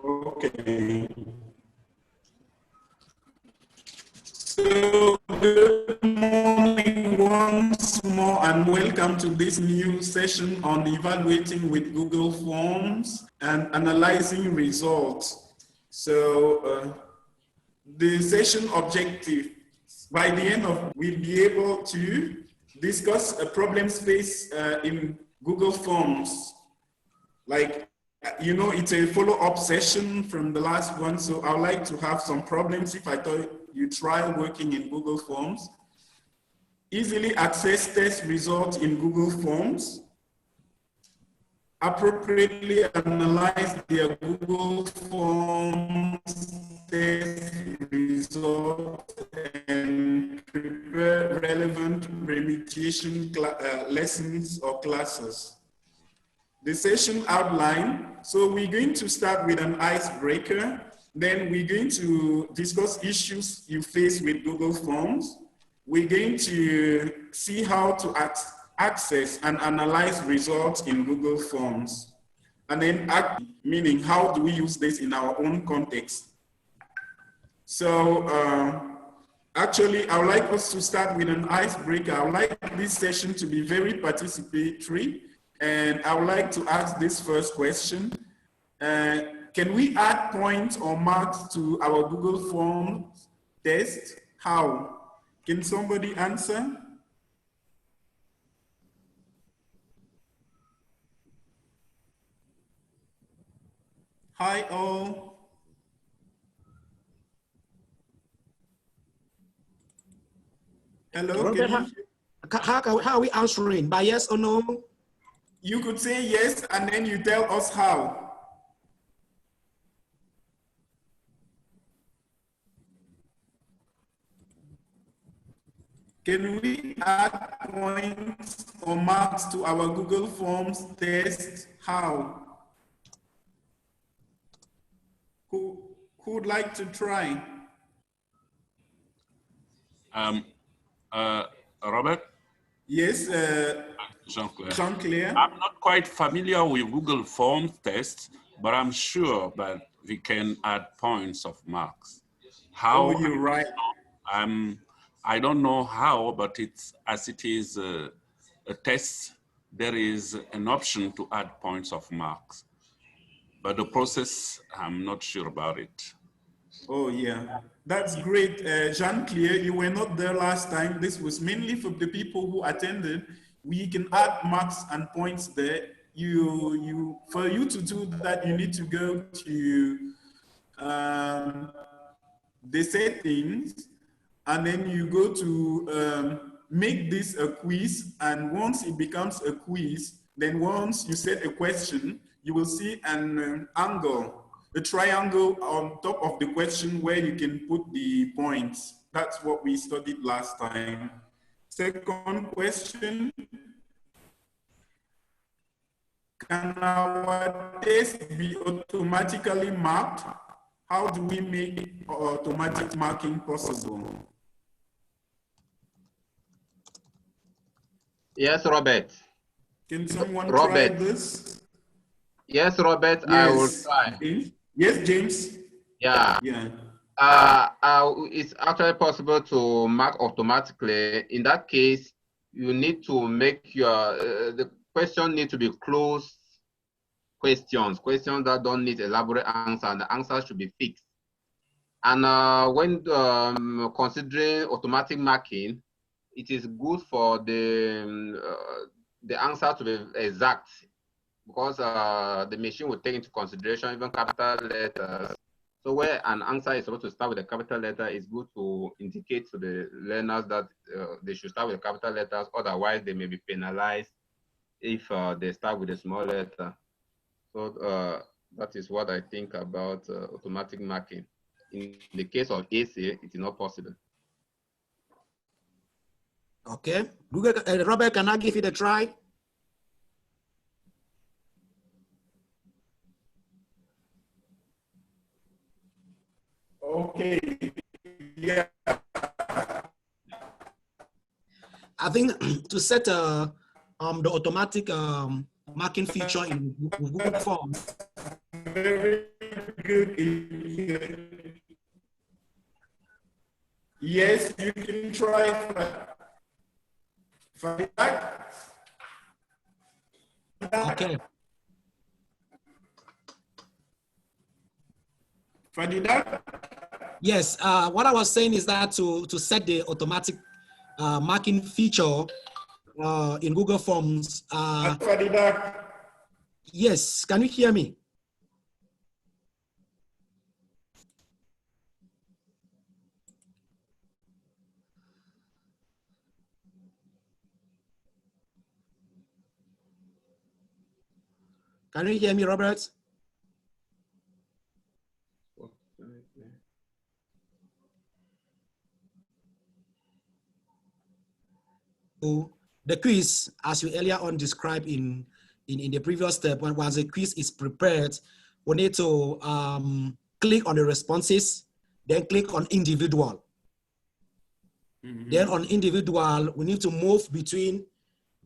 Okay. So good morning once more and welcome to this new session on evaluating with Google Forms and analyzing results. So the session objective, by the end of, we'll be able to discuss a problem space in Google Forms. Like, you know, it's a follow-up session from the last one, so I'd like to have some problems if I thought you try working in Google Forms. Easily access test results in Google Forms. Appropriately analyze their Google Forms test results and prepare relevant remediation lessons or classes. The session outline, so we're going to start with an icebreaker. Then we're going to discuss issues you face with Google Forms. We're going to see how to access and analyze results in Google Forms. And then meaning how do we use this in our own context? So actually, I would like us to start with an icebreaker. I would like this session to be very participatory. And I would like to ask this first question. Can we add points or marks to our Google Forms test? How? Can somebody answer? Hi all. Hello, Robert, how are we answering? By yes or no? You could say yes, and then you tell us how. Can we add points or marks to our Google Forms test? How? Who would like to try? Robert? Yes, Jean-Claire. I'm not quite familiar with Google Forms tests, but I'm sure that we can add points of marks. How? Oh, you're right. I don't know how, but it's as it is a test, there is an option to add points of marks. But the process, I'm not sure about it. Oh, yeah. That's great. Jean-Claire, you were not there last time. This was mainly for the people who attended. We can add marks and points there. For you to do that, you need to go to the settings, and then you go to make this a quiz. And once it becomes a quiz, then once you set a question, you will see an angle, a triangle on top of the question where you can put the points. That's what we studied last time. Second question. Can our test be automatically marked? How do we make automatic marking possible? Yes, Robert. Can someone try this? Yes, Robert, yes. I will try. Yes, James? Yeah. It's actually possible to mark automatically. In that case, you need to make your, the question need to be closed questions that don't need elaborate answer, and the answer should be fixed. And when considering automatic marking, it is good for the answer to be exact, because the machine will take into consideration even capital letters. So where an answer is supposed to start with a capital letter, it's good to indicate to the learners that they should start with capital letters, otherwise they may be penalized if they start with a small letter. So that is what I think about automatic marking. In the case of AC, it is not possible. Okay, Google, Robert, can I give it a try? Okay, yeah. I think to set the automatic marking feature in Google Forms. Very good in here. Yes, you can try that. Okay. Fadidat? Yes, what I was saying is that to set the automatic marking feature in Google Forms. Fadidat? Yes, can you hear me? Can you hear me, Robert? So the quiz, as you earlier on described in the previous step, once the quiz is prepared, we need to click on the responses, then click on individual. Then on individual, we need to move between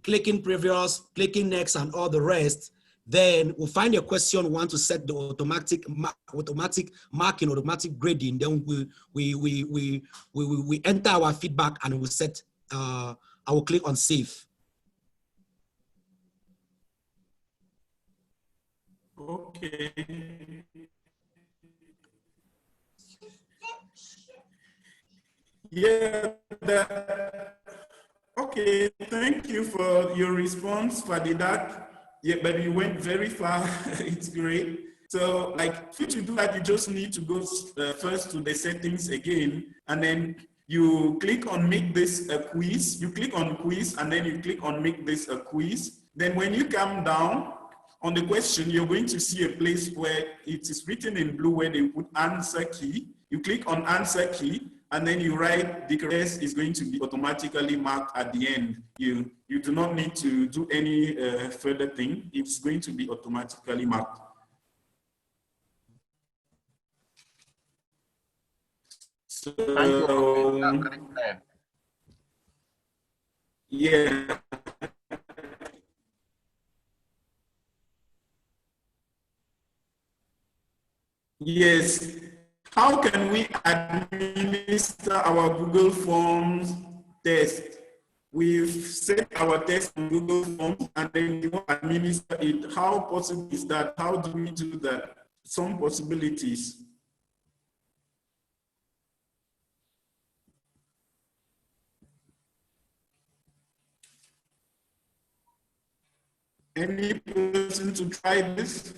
clicking previous, clicking next, and all the rest. Then we'll find a question we want to set the automatic marking, automatic grading. Then we enter our feedback and we set. I will click on save. Okay. Yeah. Okay. Thank you for your response, Fadidat. Yeah, but you went very far. It's great. So, like, for you to do that, you just need to go first to the settings again, and then you click on make this a quiz. You click on quiz, and then you click on make this a quiz. Then when you come down on the question, you're going to see a place where it is written in blue where they put answer key. You click on answer key, and then you write the correct is going to be automatically marked at the end. You do not need to do any further thing. It's going to be automatically marked. So, Thank you. Yeah. Yes. How can we administer our Google Forms test? We've set our test on Google Forms and then we want to administer it. How possible is that? How do we do that? Some possibilities. Any person to try this?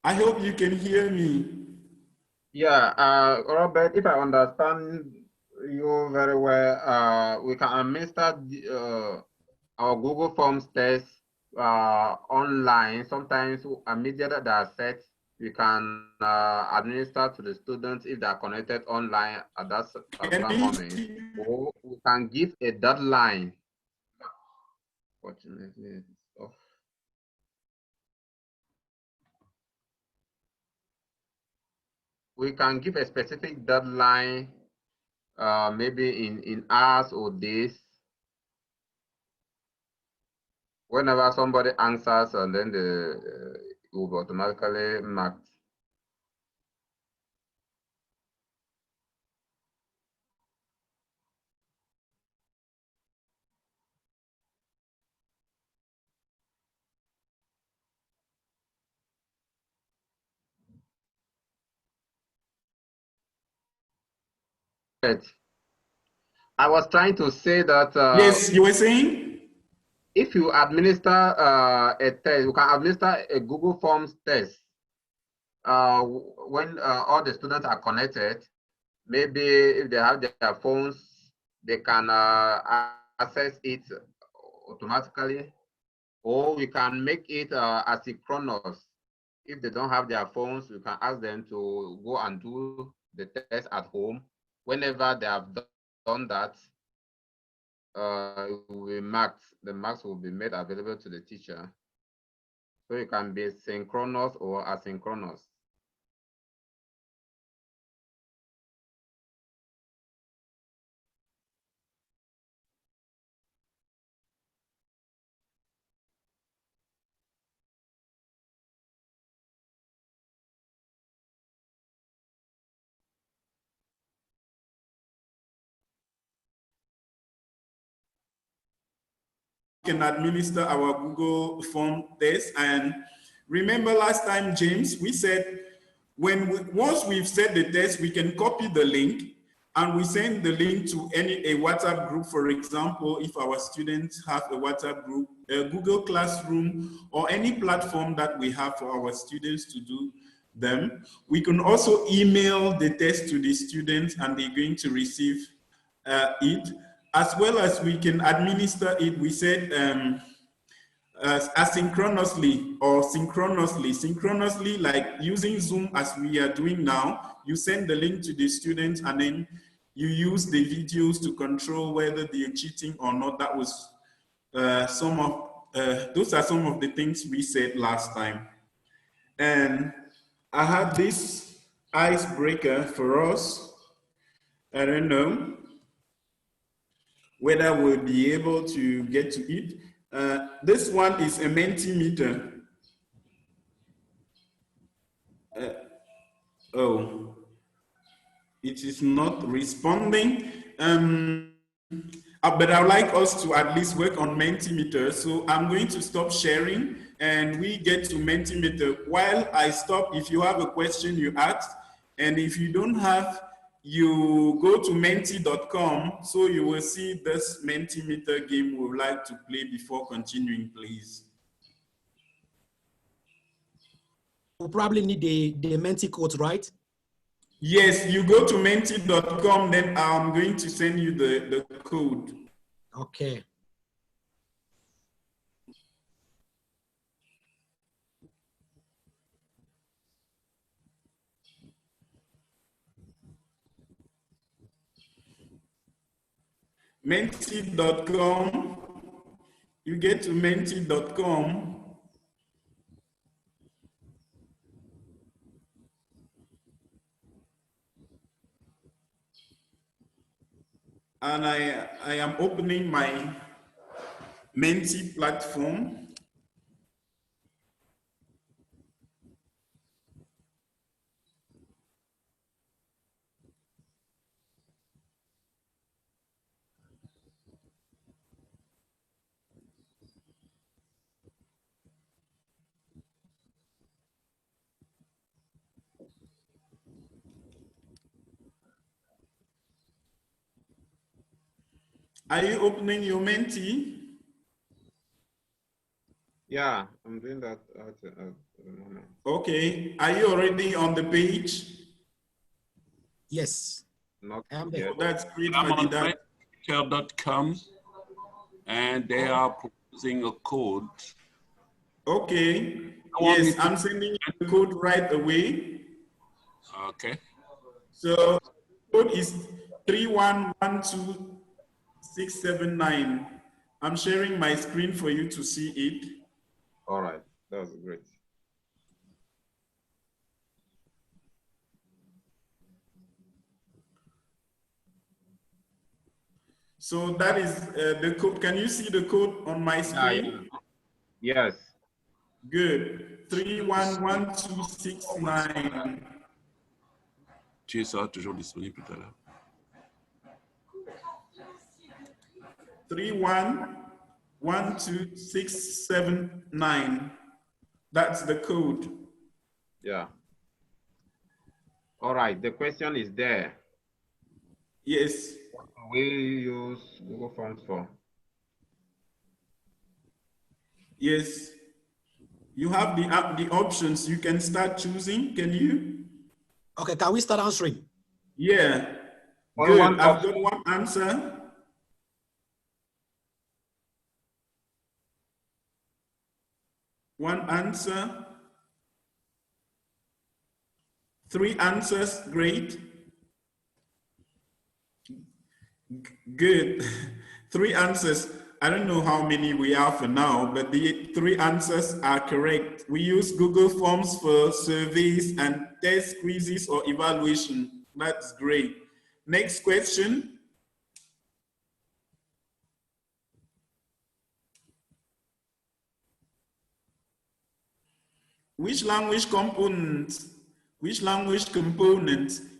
I hope you can hear me. Yeah, Robert, if I understand you very well, we can administer our Google Forms test online. Sometimes immediately they are set, we can administer to the students if they are connected online at that particular moment. Or we can give a deadline. Fortunately, it's off. We can give a specific deadline, maybe in hours or days. Whenever somebody answers, and then it will be automatically marked. I was trying to say that yes, you were saying? If you administer a test, you can administer a Google Forms test when all the students are connected. Maybe if they have their phones, they can access it automatically, or we can make it asynchronous. If they don't have their phones, we can ask them to go and do the test at home. Whenever they have done that, it will be marked. The marks will be made available to the teacher. So it can be synchronous or asynchronous. can administer our Google form test. And remember last time, James, we said once we've set the test, we can copy the link and we send the link to a WhatsApp group, for example, if our students have a WhatsApp group, a Google Classroom, or any platform that we have for our students to do them. We can also email the test to the students and they're going to receive it, as well as we can administer it. We said asynchronously or synchronously. Synchronously, like using Zoom as we are doing now, you send the link to the students and then you use the videos to control whether they're cheating or not. That was those are some of the things we said last time. And I have this icebreaker for us. I don't know whether we'll be able to get to it. This one is a Mentimeter. Oh, it is not responding. But I would like us to at least work on Mentimeter. So I'm going to stop sharing and we get to Mentimeter. While I stop, if you have a question, you ask. And if you don't have, you go to menti.com, so you will see this Mentimeter game we would like to play before continuing, please. We'll probably need the Menti code, right? Yes, you go to menti.com, then I'm going to send you the code. Okay. Menti.com, you get to menti.com. And I am opening my Menti platform. Are you opening your Menti? Yeah, I'm doing that at the moment. Okay. Are you already on the page? Yes. Not I'm yet. Oh, that's great. I'm on That. teacher.com and they are proposing a code. Okay. Yes, I'm sending you the code right away. Okay. So code is 3112679. I'm sharing my screen for you to see it. All right, that was great. So that is the code. Can you see the code on my screen? Yes. Good. 311269. Tu seras toujours disponible tout à l'heure. 311269. That's the code. Yeah. All right, the question is there. Yes. What do we use Google Forms for? Yes. You have the options. You can start choosing. Can you? Okay, can we start answering? Yeah. Only Good. one I've got one answer. One answer. 3 answers. Great. Good. 3 answers. I don't know how many we have for now, but the 3 answers are correct. We use Google Forms for surveys and test quizzes or evaluation. That's great. Next question. Which language components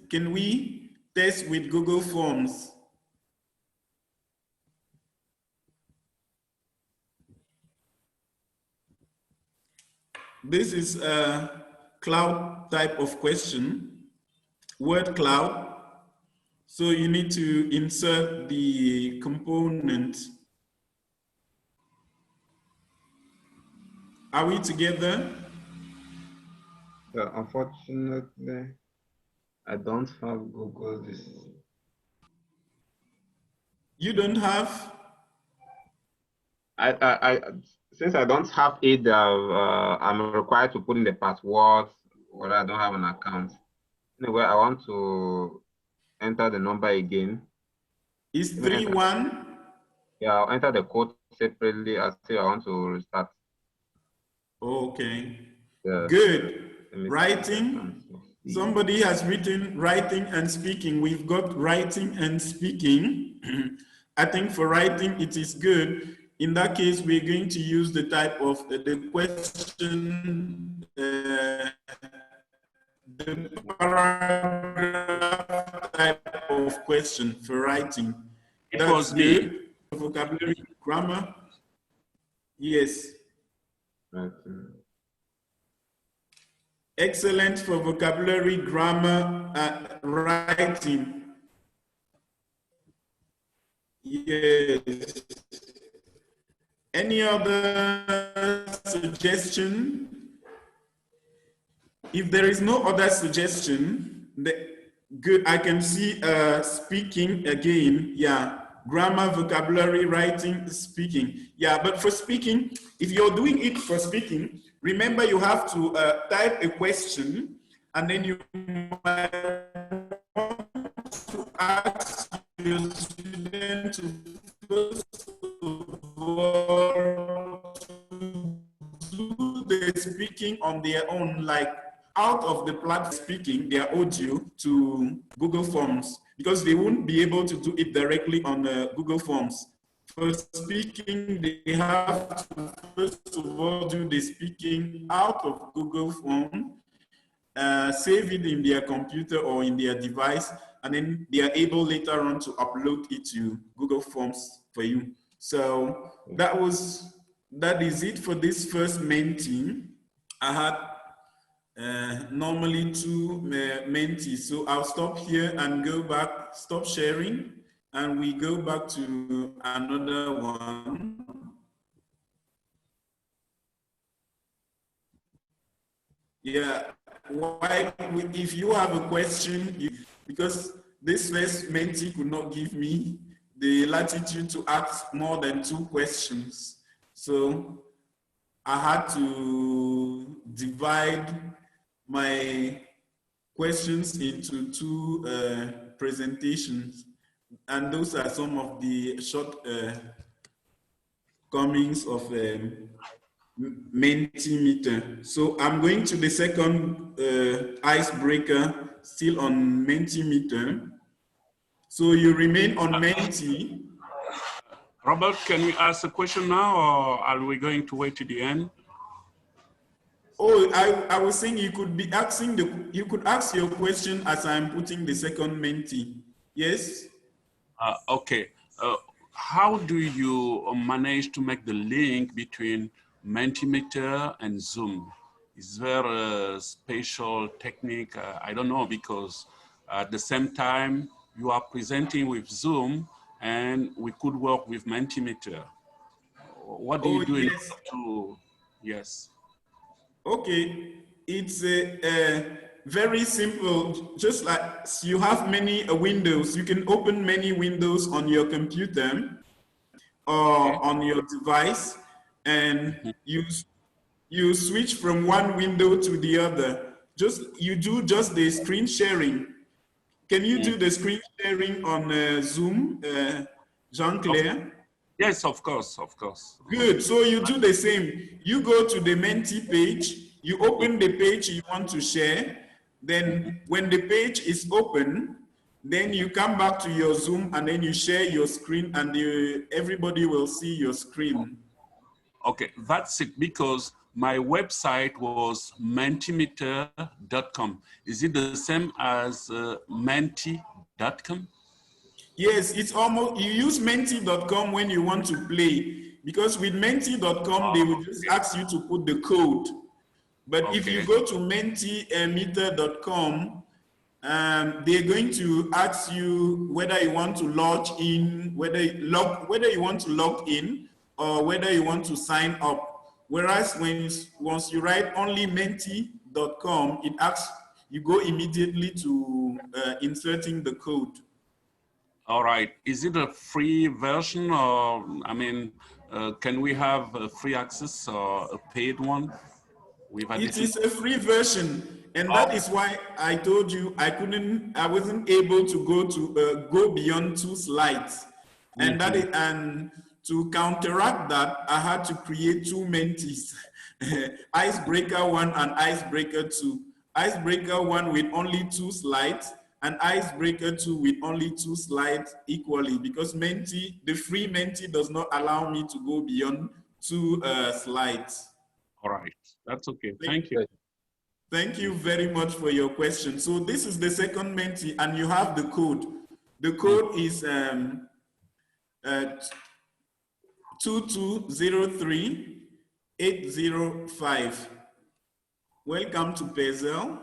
can we test with Google Forms? This is a cloud type of question, word cloud. So you need to insert the component. Are we together? Unfortunately, I don't have Google this. You don't have? Since I don't have it, I'm required to put in the password, or I don't have an account. Anyway, I want to enter the number again. Is 31? Yeah, I'll enter the code separately. I say I want to restart. Okay. Yeah. Good. Writing. Somebody has written writing and speaking. We've got writing and speaking. I think for writing, it is good. In that case, we're going to use the type of the question, the paragraph type of question for writing. That's good. Vocabulary, grammar. Yes. Excellent for vocabulary, grammar, writing. Yes. Any other suggestion? If there is no other suggestion, good. I can see speaking again. Yeah. Grammar, vocabulary, writing, speaking. Yeah, but for speaking, if you're doing it for speaking, remember you have to type a question, and then you might want to ask your student to first of all do the speaking on their own, like out of the platform speaking their audio to Google Forms, because they won't be able to do it directly on Google Forms. For speaking, they have to first of all do the speaking out of Google Form, save it in their computer or in their device, and then they are able later on to upload it to Google Forms for you. So that is it for this first Menti. I had normally 2 mentees. So I'll stop here and go back, stop sharing, and we go back to another one. Yeah, why, if you have a question, because this first mentee could not give me the latitude to ask more than 2 questions. So I had to divide my questions into 2 presentations, and those are some of the short comings of Mentimeter. So I'm going to the second icebreaker, still on Mentimeter. So you remain on Menti. Robert, can we ask a question now, or are we going to wait to the end? Oh, I was saying you could be asking you could ask your question as I'm putting the second Menti. Yes? Okay. How do you manage to make the link between Mentimeter and Zoom? Is there a special technique? I don't know, because at the same time you are presenting with Zoom and we could work with Mentimeter. What do you do in order to, yes. Okay, it's very simple. Just like you have many windows, you can open many windows on your computer or on your device, and you switch from one window to the other. You do just the screen sharing. Can you do the screen sharing on Zoom, Jean-Claire? Yes, of course, of course. Good. So you do the same. You go to the Menti page, you open the page you want to share. Then when the page is open, then you come back to your Zoom and then you share your screen, and everybody will see your screen. Okay, that's it, because my website was mentimeter.com. Is it the same as menti.com? Yes, it's almost, you use menti.com when you want to play, because with menti.com, they will just ask you to put the code. But Okay. if you go to mentimeter.com, they're going to ask you whether you want to log in, whether you want to log in, or whether you want to sign up. Whereas once you write only menti.com, it asks you go immediately to inserting the code. All right. Is it a free version, or I mean, can we have a free access or a paid one? It is a free version, and that is why I told you I wasn't able to go beyond 2 slides, and and to counteract that, I had to create 2 mentees, Icebreaker 1 and Icebreaker 2. Icebreaker 1 with only 2 slides, and Icebreaker 2 with only 2 slides equally, because the free mentee does not allow me to go beyond 2 slides. All right, that's okay. Thank you. Thank you very much for your question. So this is the second mentee, and you have the code. The code is 2203805. Welcome to Pezel.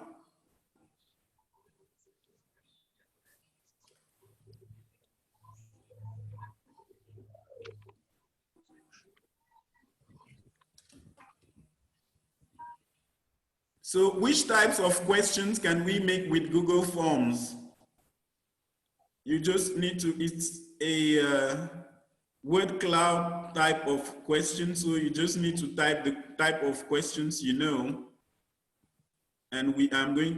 So which types of questions can we make with Google Forms? You just need to, it's a word cloud type of question. So you just need to type the type of questions you know. And we're going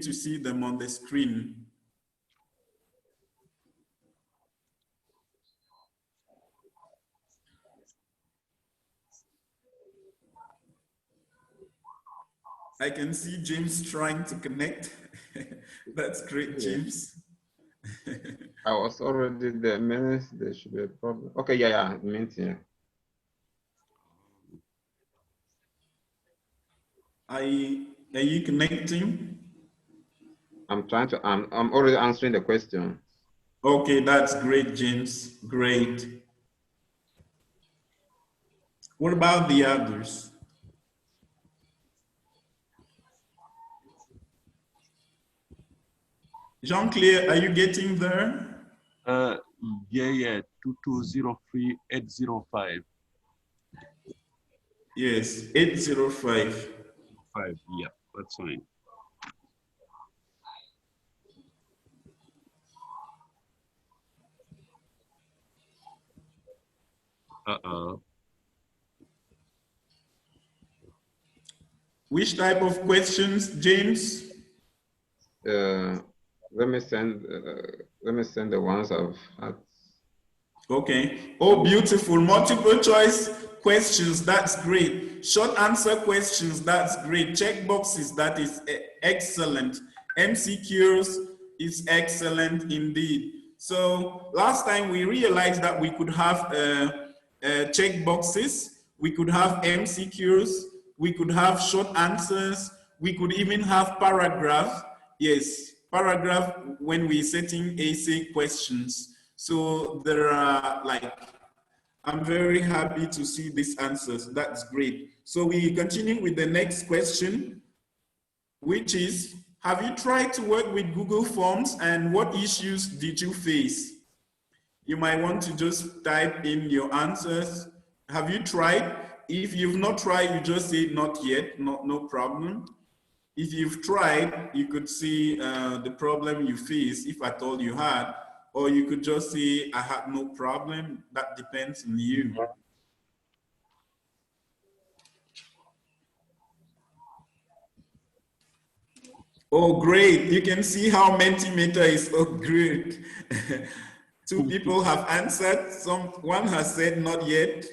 to see them on the screen. I can see James trying to connect. That's great, James. I was already there. Minutes, there should be a problem. Okay, yeah, yeah. Are you connecting? I'm trying to. I'm already answering the question. Okay, that's great, James. Great. What about the others? Jean-Claire, are you getting there? Yeah, 2203805. Yes, 805. 5, yeah, that's fine. Which type of questions, James? Let me send the ones I've had. Okay. Oh, beautiful. Multiple choice questions. That's great. Short answer questions. That's great. Check boxes. That is excellent. MCQs is excellent indeed. So last time we realized that we could have check boxes. We could have MCQs. We could have short answers. We could even have paragraphs. Yes, paragraph when we're setting essay questions. So there are I'm very happy to see these answers. That's great. So we continue with the next question, which is, have you tried to work with Google Forms and what issues did you face? You might want to just type in your answers. Have you tried? If you've not tried, you just say not yet, no problem. If you've tried, you could see the problem you face, if at all you had, or you could just say, I had no problem. That depends on you. Oh, great. You can see how Mentimeter is so great. 2 people have answered. One has said not yet.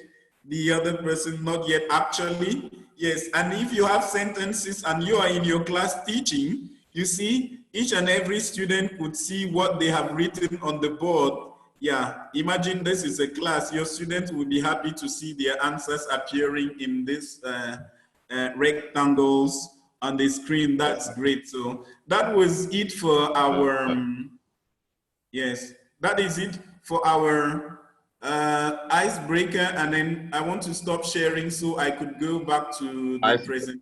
The other person not yet actually. Yes, and if you have sentences and you are in your class teaching, you see each and every student could see what they have written on the board. Yeah, imagine this is a class. Your students will be happy to see their answers appearing in these rectangles on the screen. That's great. So that was it for our, yes, that is it for our icebreaker. And then I want to stop sharing so I could go back to the present.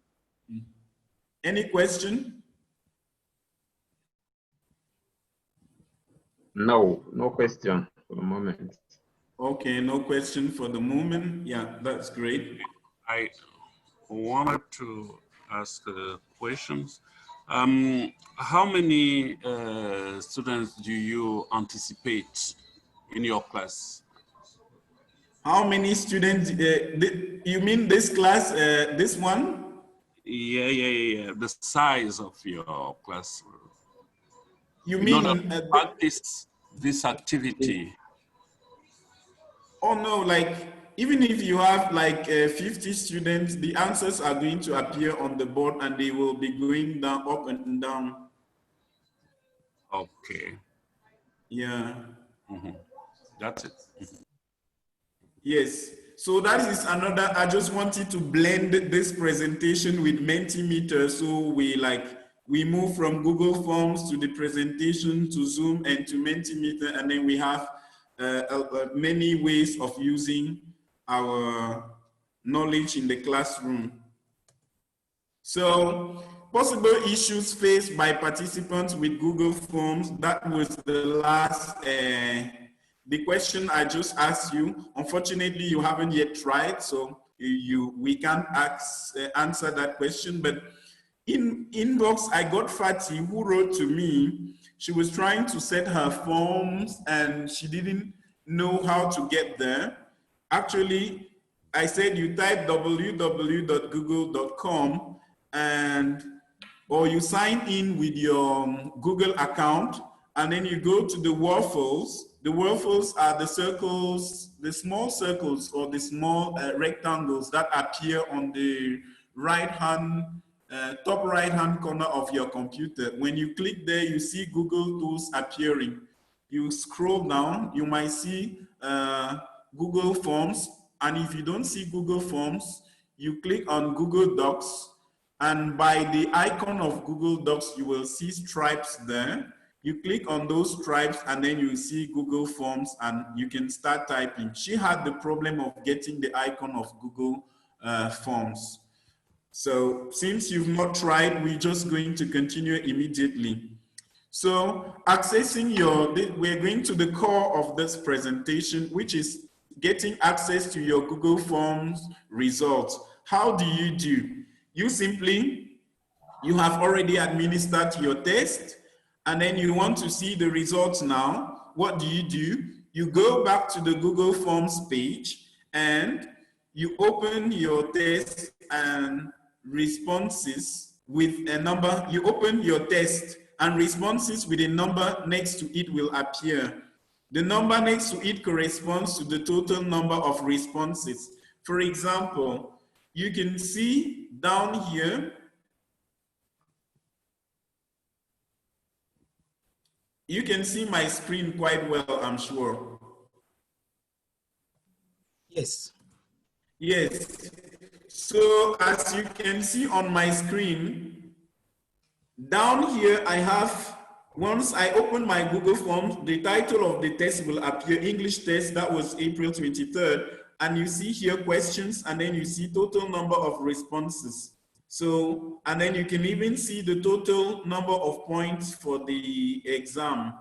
Any question? No, no question for the moment. Okay, no question for the moment. Yeah, that's great. I wanted to ask questions. How many students do you anticipate in your class? How many students, you mean this class, this one? Yeah. The size of your class. You In order mean, to practice this activity. oh no, like, even if you have like 50 students, the answers are going to appear on the board and they will be going down, up and down. Okay. Yeah. That's it. Yes. So that is another, I just wanted to blend this presentation with Mentimeter. So we move from Google Forms to the presentation to Zoom and to Mentimeter, and then we have many ways of using our knowledge in the classroom. So possible issues faced by participants with Google Forms, that was the last the question I just asked you. Unfortunately, you haven't yet tried, so we can't answer that question. But in inbox, I got Fatih, who wrote to me. She was trying to set her forms and she didn't know how to get there. Actually, I said you type www.google.com or you sign in with your Google account, and then you go to the waffles. The waffles are the circles, the small circles or the small rectangles that appear on the top right hand corner of your computer. When you click there, you see Google Tools appearing. You scroll down, you might see Google Forms, and if you don't see Google Forms, you click on Google Docs, and by the icon of Google Docs, you will see stripes there. You click on those stripes and then you see Google Forms and you can start typing. She had the problem of getting the icon of Google Forms. So since you've not tried, we're just going to continue immediately. So accessing we're going to the core of this presentation, which is getting access to your Google Forms results. How do? You have already administered your test, and then you want to see the results now. What do? You go back to the Google Forms page and you open your test and responses with a number. You open your test and responses with a number next to it will appear. The number next to it corresponds to the total number of responses. For example, you can see down here, you can see my screen quite well, I'm sure. Yes. Yes. So as you can see on my screen, down here I have, once I open my Google Forms, the title of the test will appear, English test, that was April 23rd. And you see here questions, and then you see total number of responses. So, and then you can even see the total number of points for the exam.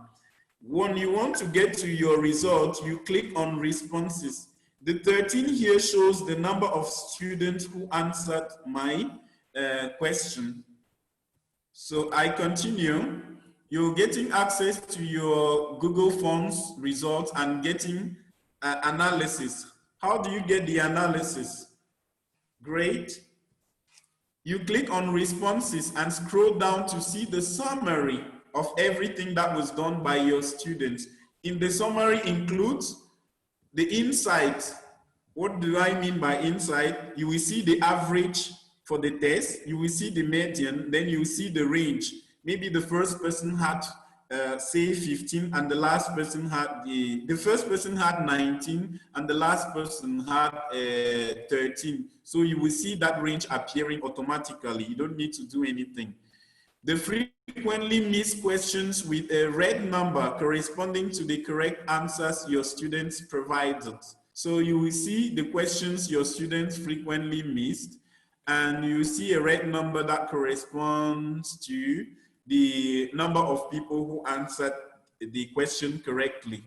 When you want to get to your result, you click on responses. The 13 here shows the number of students who answered my question. So I continue. You're getting access to your Google Forms results and getting analysis. How do you get the analysis? Great. You click on responses and scroll down to see the summary of everything that was done by your students. In the summary includes the insight. What do I mean by insight? You will see the average for the test, you will see the median, then you will see the range. Maybe the first person had say 15 and the last person had, the first person had 19 and the last person had 13. So you will see that range appearing automatically. You don't need to do anything. The frequently missed questions with a red number corresponding to the correct answers your students provided. So you will see the questions your students frequently missed. and you see a red number that corresponds to the number of people who answered the question correctly.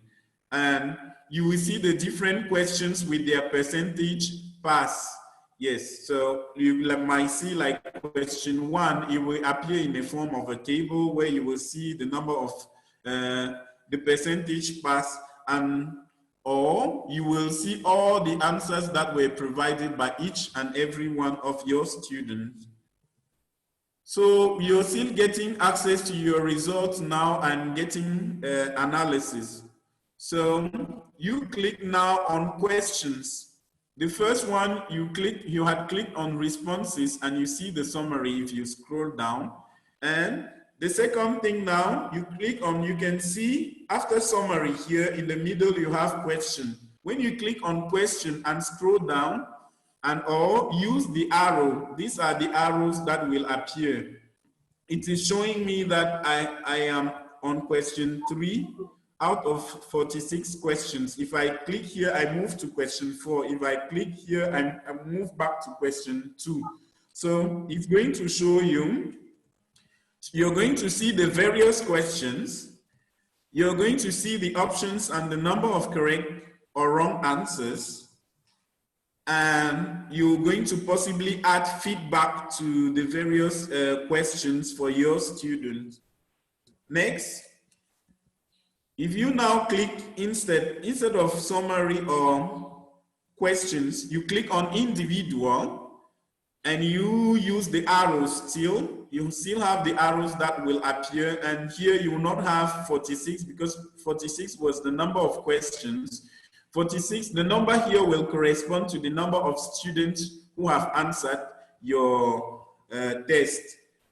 And you will see the different questions with their percentage pass. Yes, so you might see like question 1, it will appear in the form of a table where you will see the number of the percentage pass, and or you will see all the answers that were provided by each and every one of your students. So you're still getting access to your results now and getting analysis. So you click now on questions. The first one you had clicked on responses, and you see the summary if you scroll down. And the second thing now you click on, you can see after summary here in the middle you have question. When you click on question and scroll down and or use the arrow, these are the arrows that will appear. It is showing me that I am on question 3 out of 46 questions. If I click here, I move to question 4. If I click here, I move back to question 2. So it's going to show you, you're going to see the various questions. You're going to see the options and the number of correct or wrong answers. And you're going to possibly add feedback to the various questions for your students. Next, if you now click instead of summary or questions, you click on individual and you use the arrows still. You still have the arrows that will appear, and here you will not have 46 because 46 was the number of questions. 46, the number here will correspond to the number of students who have answered your test.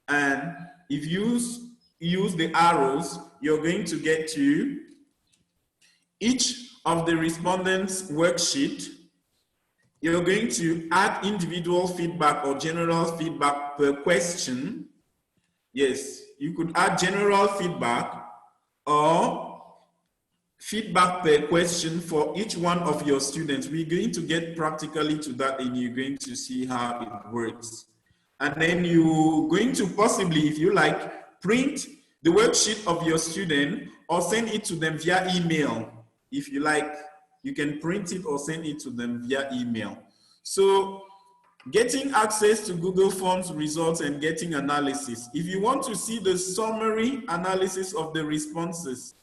And if you use the arrows, you're going to get to each of the respondents' worksheet. You're going to add individual feedback or general feedback per question. Yes, you could add general feedback or feedback per question for each one of your students. We're going to get practically to that, and you're going to see how it works. And then you're going to possibly, if you like, print the worksheet of your student or send it to them via email. If you like, you can print it or send it to them via email. So getting access to Google Forms results and getting analysis. If you want to see the summary analysis of the responses,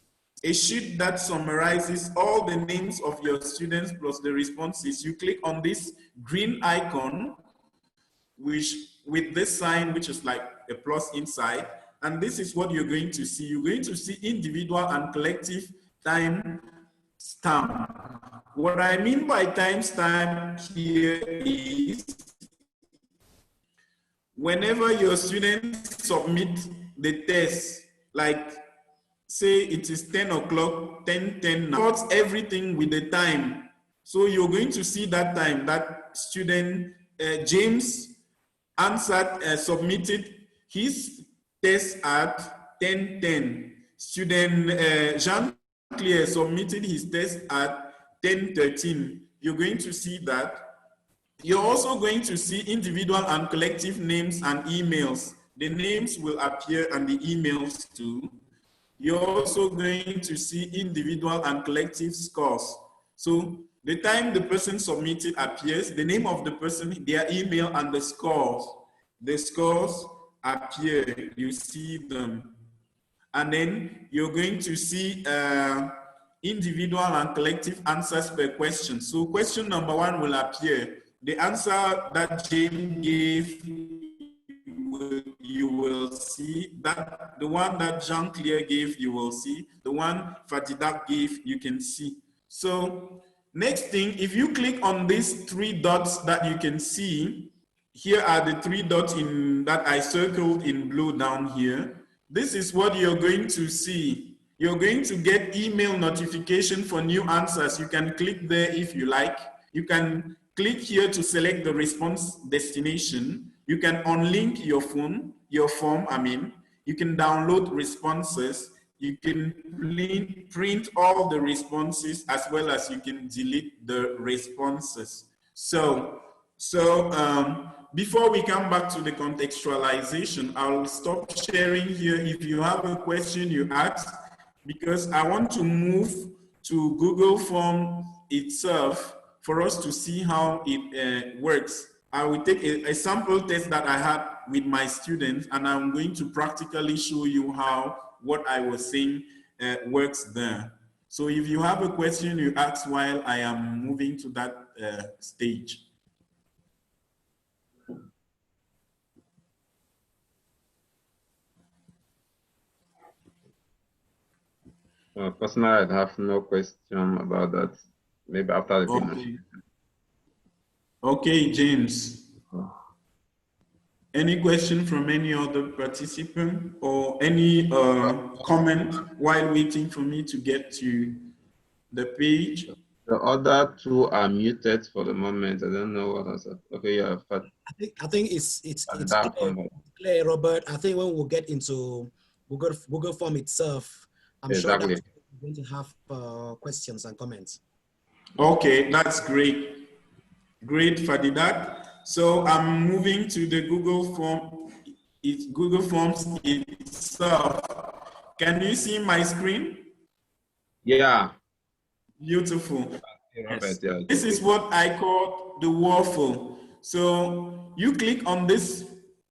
a sheet that summarizes all the names of your students plus the responses, you click on this green icon, which with this sign, which is like a plus inside, and this is what you're going to see. You're going to see individual and collective time stamp. What I mean by time stamp here is whenever your students submit the test, like say it is 10 o'clock, 10:10 now, records everything with the time. So you're going to see that time that student James answered, submitted his test at 10:10. Student Jean-Claire submitted his test at 10:13. You're going to see that. You're also going to see individual and collective names and emails. The names will appear and the emails too. You're also going to see individual and collective scores. So the time the person submitted appears, the name of the person, their email, and the scores. The scores appear, you see them. And then you're going to see individual and collective answers per question. So question number 1 will appear. The answer that James gave, you will see that. The one that Jean-Claire gave, you will see. The one Fatidak gave, you can see. So next thing, if you click on these 3 dots that you can see, here are the 3 dots that I circled in blue down here. This is what you're going to see. You're going to get email notification for new answers. You can click there if you like. You can click here to select the response destination. You can unlink your form, You can download responses. You can print all the responses, as well as you can delete the responses. So before we come back to the contextualization, I'll stop sharing here. If you have a question you ask, because I want to move to Google Form itself for us to see how it works. I will take a sample test that I had with my students, and I'm going to practically show you how what I was saying works there. So if you have a question you ask while I am moving to that stage. Personally, I have no question about that. Maybe after the payment. Okay, James. Any question from any other participant or any comment while waiting for me to get to the page? The other two are muted for the moment. I don't know what else. Okay, yeah. I think it's clear, Robert. I think when we'll get into Google Form itself, I'm sure that we're going to have questions and comments. Okay, that's great. Great, Fadidat. So I'm moving to the Google Form. It's Google Forms itself. Can you see my screen? Yeah. Beautiful. Robert, yeah. This is what I call the waffle. So you click on this.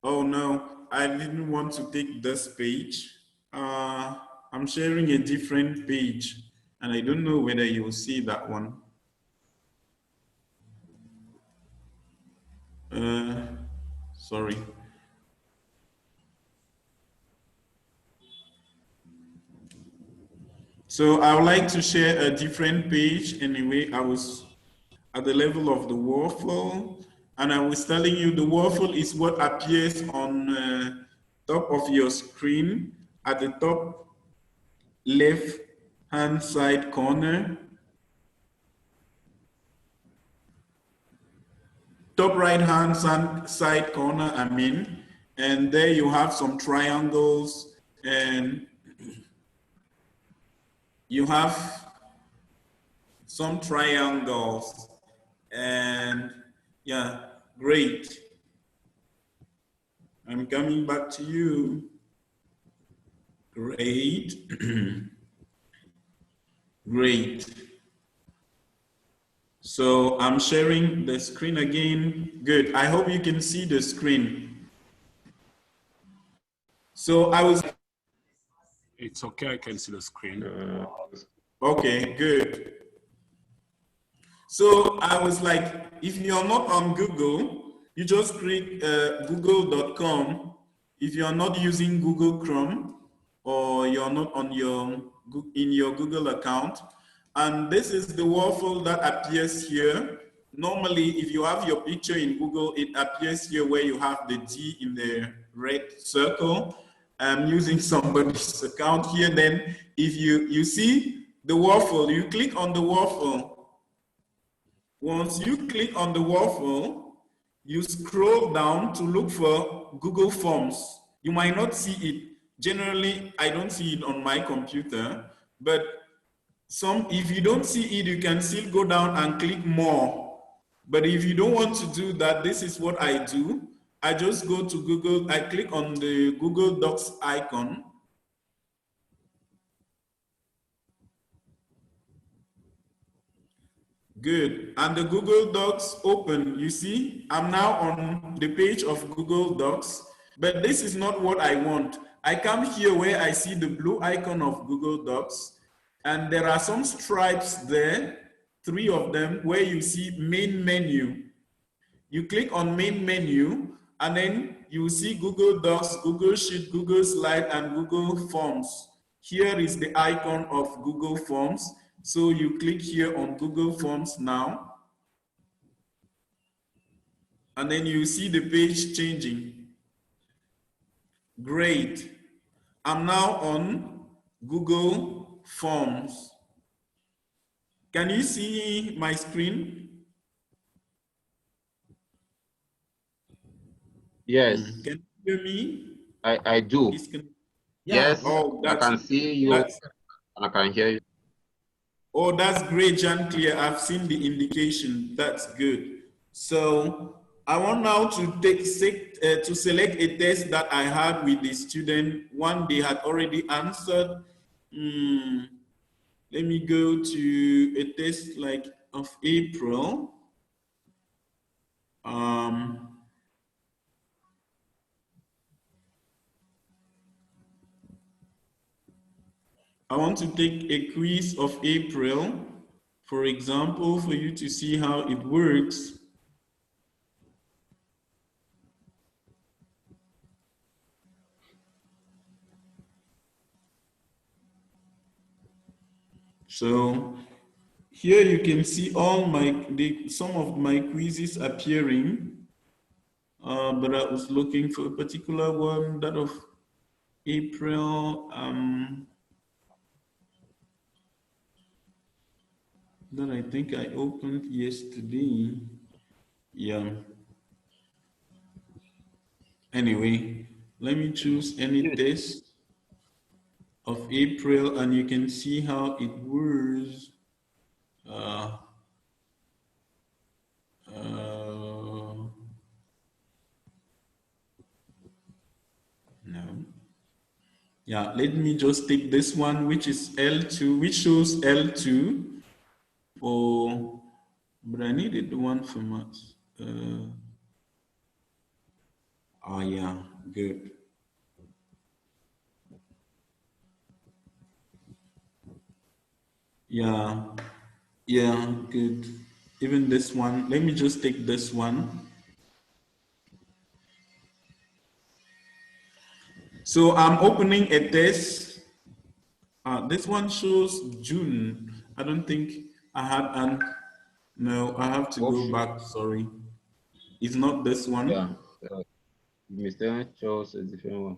Oh no, I didn't want to take this page. I'm sharing a different page, and I don't know whether you'll see that one. Sorry. So I would like to share a different page. Anyway, I was at the level of the waffle, and I was telling you the waffle is what appears on top of your screen at the top left hand side corner. Top right hand side corner, I mean, and there you have some triangles, and you have some triangles, and yeah, great. I'm coming back to you. Great. Great. So I'm sharing the screen again. Good. I hope you can see the screen. So I was. It's okay, I can see the screen. Okay, good. So I was like, if you're not on Google, you just click google.com. If you're not using Google Chrome or you're not on in your Google account, and this is the waffle that appears here. Normally, if you have your picture in Google, it appears here where you have the D in the red circle. I'm using somebody's account here. Then if you see the waffle, you click on the waffle. Once you click on the waffle, you scroll down to look for Google Forms. You might not see it. Generally, I don't see it on my computer, but if you don't see it, you can still go down and click more. But if you don't want to do that, this is what I do. I just go to Google, I click on the Google Docs icon. Good. And the Google Docs open, you see, I'm now on the page of Google Docs, but this is not what I want. I come here where I see the blue icon of Google Docs, and there are some stripes there, 3 of them, where you see main menu. You click on main menu, and then you see Google Docs, Google Sheet, Google Slide, and Google Forms. Here is the icon of Google Forms. So you click here on Google Forms now, and then you see the page changing. Great. I'm now on Google Forms. Can you see my screen? Yes. Can you hear me? I do. Yes. Oh, I can see you. I can hear you. Oh, that's great, Jean-Claire. I've seen the indication. That's good. So I want now to select a test that I had with the student, one they had already answered. Let me go to a test like of April. I want to take a quiz of April, for example, for you to see how it works. So here you can see all some of my quizzes appearing, but I was looking for a particular one, that of April, that I think I opened yesterday. Yeah. Anyway, let me choose any test of April, and you can see how it was. No. Yeah, let me just take this one, which is L2, which shows L2 for, but I needed the one for maths. Oh yeah, good. Yeah, yeah, good. Even this one, let me just take this one. So I'm opening a test. This one shows June. I don't think I had no, I have to go back, sorry. It's not this one. Yeah, Mr. chose a different one.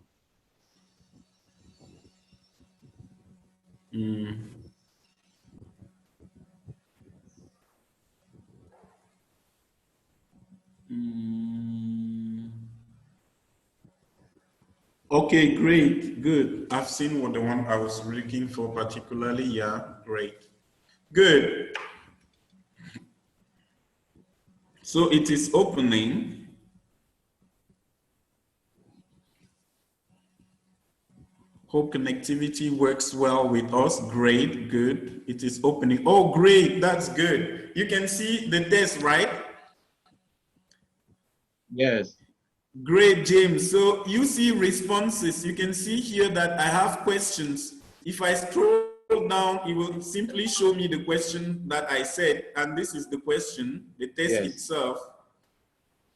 Okay, great, good. I've seen what the one I was looking for particularly. Yeah, great, good. So it is opening. Hope connectivity works well with us. Great, good. It is opening. Oh, great, that's good. You can see the test, right? Yes. Great, James. So you see responses. You can see here that I have questions. If I scroll down, it will simply show me the question that I said. And this is the question, the test itself.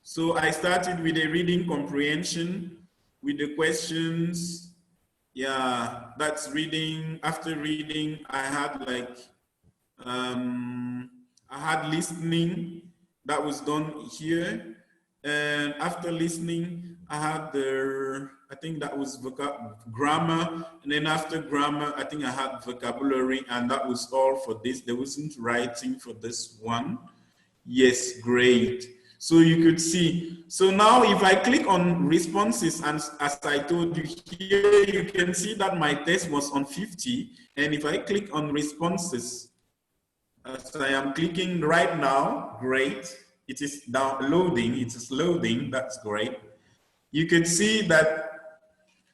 So I started with a reading comprehension with the questions. Yeah, that's reading. After reading, I had like, I had listening that was done here. And after listening, I had I think that was grammar. And then after grammar, I think I had vocabulary, and that was all for this. There wasn't writing for this one. Yes, great. So you could see. So now if I click on responses, and as I told you here, you can see that my test was on 50. And if I click on responses, as I am clicking right now, great. It is downloading, it is loading, that's great. You can see that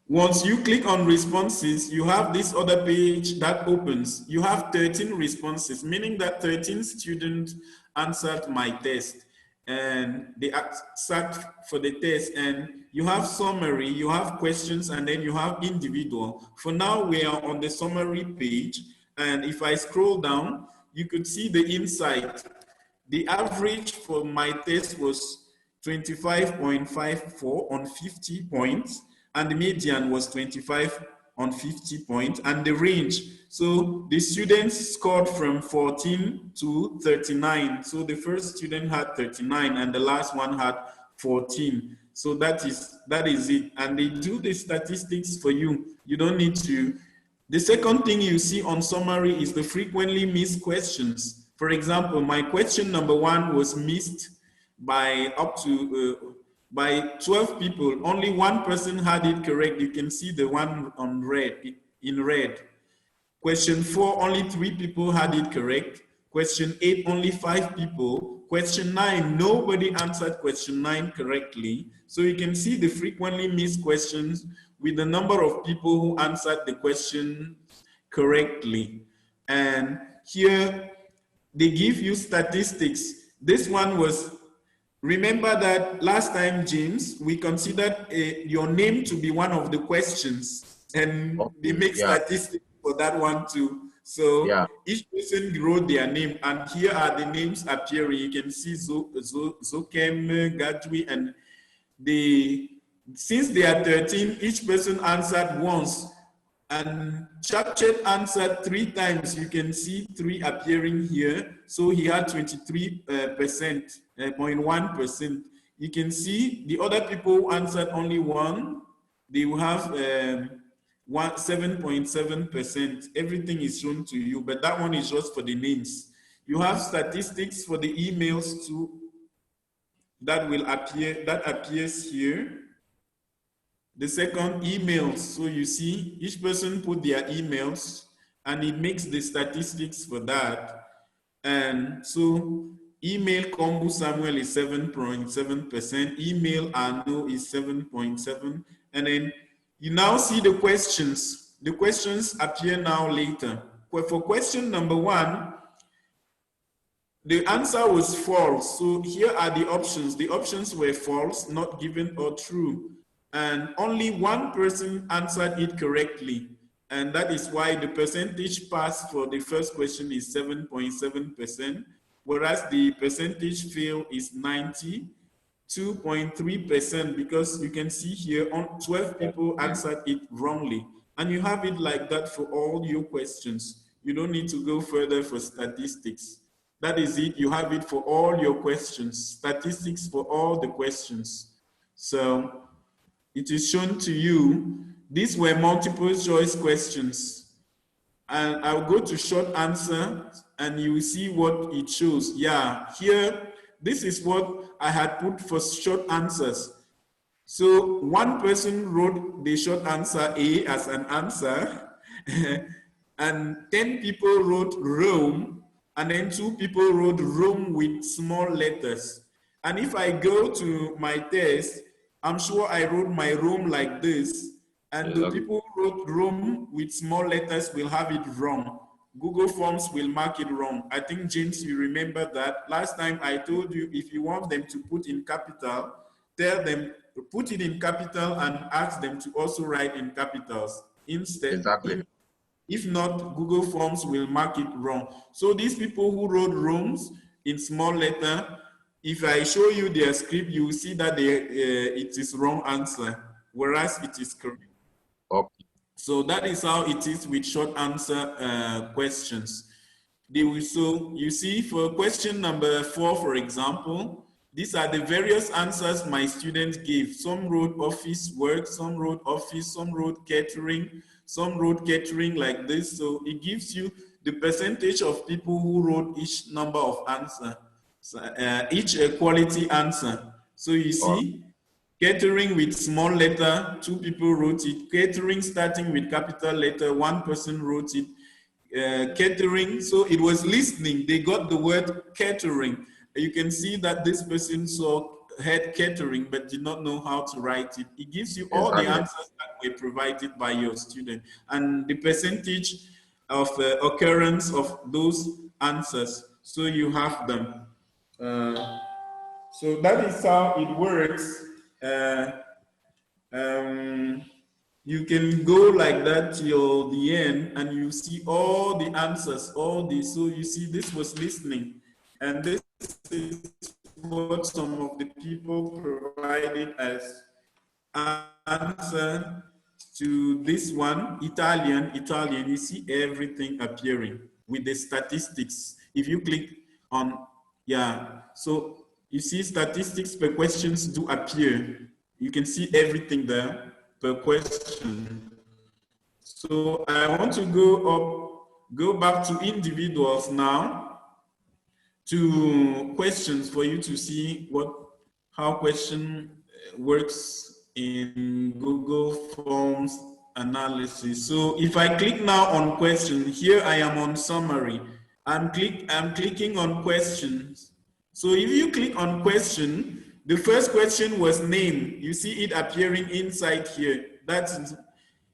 once you click on responses, you have this other page that opens. You have 13 responses, meaning that 13 students answered my test. And they sat for the test, and you have summary, you have questions, and then you have individual. For now, we are on the summary page. And if I scroll down, you could see the insight. The average for my test was 25.54 on 50 points, and the median was 25 on 50 points, and the range. So the students scored from 14 to 39. So the first student had 39, and the last one had 14. So that is it. And they do the statistics for you. You don't need to. The second thing you see on summary is the frequently missed questions. For example, my question number 1 was missed by by 12 people. Only 1 person had it correct. You can see the one in red. Question 4, only 3 people had it correct. Question 8, only 5 people. Question 9, nobody answered question 9 correctly. So you can see the frequently missed questions with the number of people who answered the question correctly. And here they give you statistics. This one was, remember that last time, James, we considered your name to be one of the questions, and they make statistics for that one too. So each person wrote their name, and here are the names appearing. You can see Zokem, Gadwi, and since they are 13, each person answered once. And Chapchet answered 3 times. You can see 3 appearing here. So he had 23%, 0.1%. You can see the other people who answered only 1, they will have 7.7%. Everything is shown to you, but that one is just for the names. You have statistics for the emails too. That will appear, that appears here. The second, emails. So you see, each person put their emails, and it makes the statistics for that. And so email Kombu Samuel is 7.7%, email Arno is 7.7%. And then you now see the questions. The questions appear now later. For question number 1, the answer was false. So here are the options. The options were false, not given, or true. And only 1 person answered it correctly. And that is why the percentage pass for the first question is 7.7%, whereas the percentage fail is 92.3%, because you can see here 12 people answered it wrongly. And you have it like that for all your questions. You don't need to go further for statistics. That is it. You have it for all your questions, statistics for all the questions. So it is shown to you. These were multiple choice questions. And I'll go to short answer, and you will see what it shows. Yeah, here, this is what I had put for short answers. So 1 person wrote the short answer A as an answer, and 10 people wrote Rome, and then 2 people wrote Rome with small letters. And if I go to my test, I'm sure I wrote my Rome like this, and the people who wrote Rome with small letters will have it wrong. Google Forms will mark it wrong. I think, James, you remember that. Last time I told you, if you want them to put in capital, tell them to put it in capital and ask them to also write in capitals instead. Exactly. If not, Google Forms will mark it wrong. So these people who wrote Rome's in small letter, if I show you their script, you will see that it is wrong answer, whereas it is correct. Okay. So that is how it is with short answer questions. So you see, for question number 4, for example, these are the various answers my students gave. Some wrote office work, some wrote office, some wrote catering, some wrote catering like this. So it gives you the percentage of people who wrote each number of answer. Each quality answer. So you see, catering with small letter, 2 people wrote it. Catering starting with capital letter, 1 person wrote it. Catering, so it was listening. They got the word catering. You can see that this person had catering but did not know how to write it. It gives you all the answers that were provided by your student and the percentage of occurrence of those answers. So you have them. So that is how it works. You can go like that till the end and you see all the answers, so you see this was listening, and this is what some of the people provided as answer to this one. Italian, you see everything appearing with the statistics. If you click on, so you see statistics per questions do appear. You can see everything there per question. So I want to go back to individuals now, to questions for you to see how question works in Google Forms analysis. So if I click now on question, here I am on summary. I'm clicking on questions. So if you click on question, the first question was name. You see it appearing inside here. That's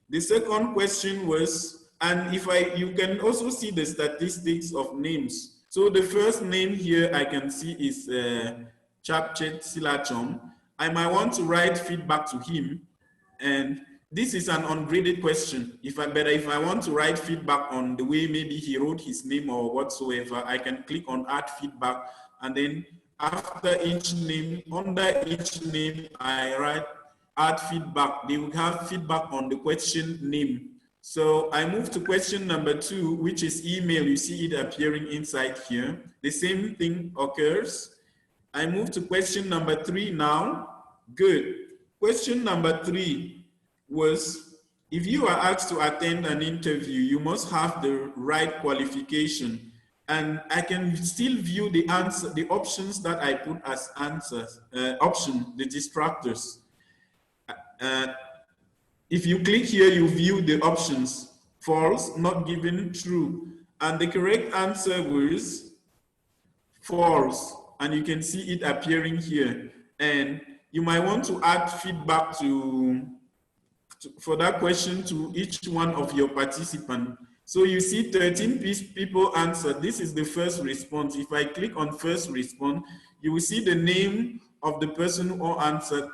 the second question was, and you can also see the statistics of names. So the first name here I can see is Chapchet Silachom. I might want to write feedback to him, and this is an ungraded question. If I want to write feedback on the way maybe he wrote his name or whatsoever, I can click on add feedback, and then after each name, under each name, I write add feedback. They will have feedback on the question name. So I move to question number 2, which is email. You see it appearing inside here. The same thing occurs. I move to question number 3 now. Good. Question number 3 was, if you are asked to attend an interview, you must have the right qualification. And I can still view the answer, the options that I put as answers, the distractors. If you click here, you view the options: false, not given, true. And the correct answer was false. And you can see it appearing here. And you might want to add feedback for that question to each one of your participants. So you see 13 people answered. This is the first response. If I click on first response, you will see the name of the person who answered.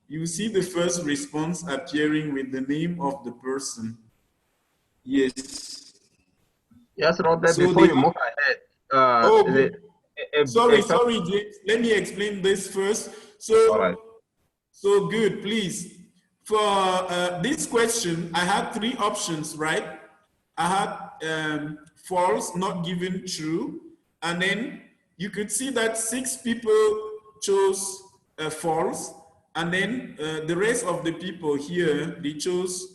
You see the first response appearing with the name of the person. Yes. Yes, Robert, So before you move ahead. Sorry, James. Let me explain this first. So, all right. So good, please. For this question, I had 3 options, right? I had false, not given, true. And then you could see that 6 people chose false. And then the rest of the people here, they chose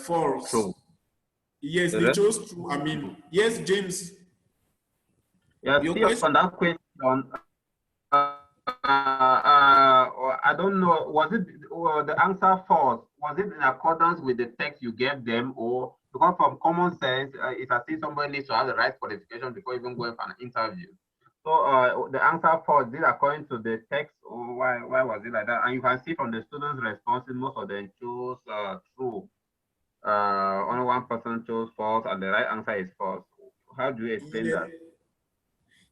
false. True. Yes, they chose true. I mean, yes, James. Yeah, still on that question, I don't know, was it the answer false? Was it in accordance with the text you gave them, or because from common sense, it's as if somebody needs to have the right qualification before even going for an interview? So the answer false, is it according to the text, or why was it like that? And you can see from the students' responses, most of them chose true. Only one person chose false, and the right answer is false. How do you explain that?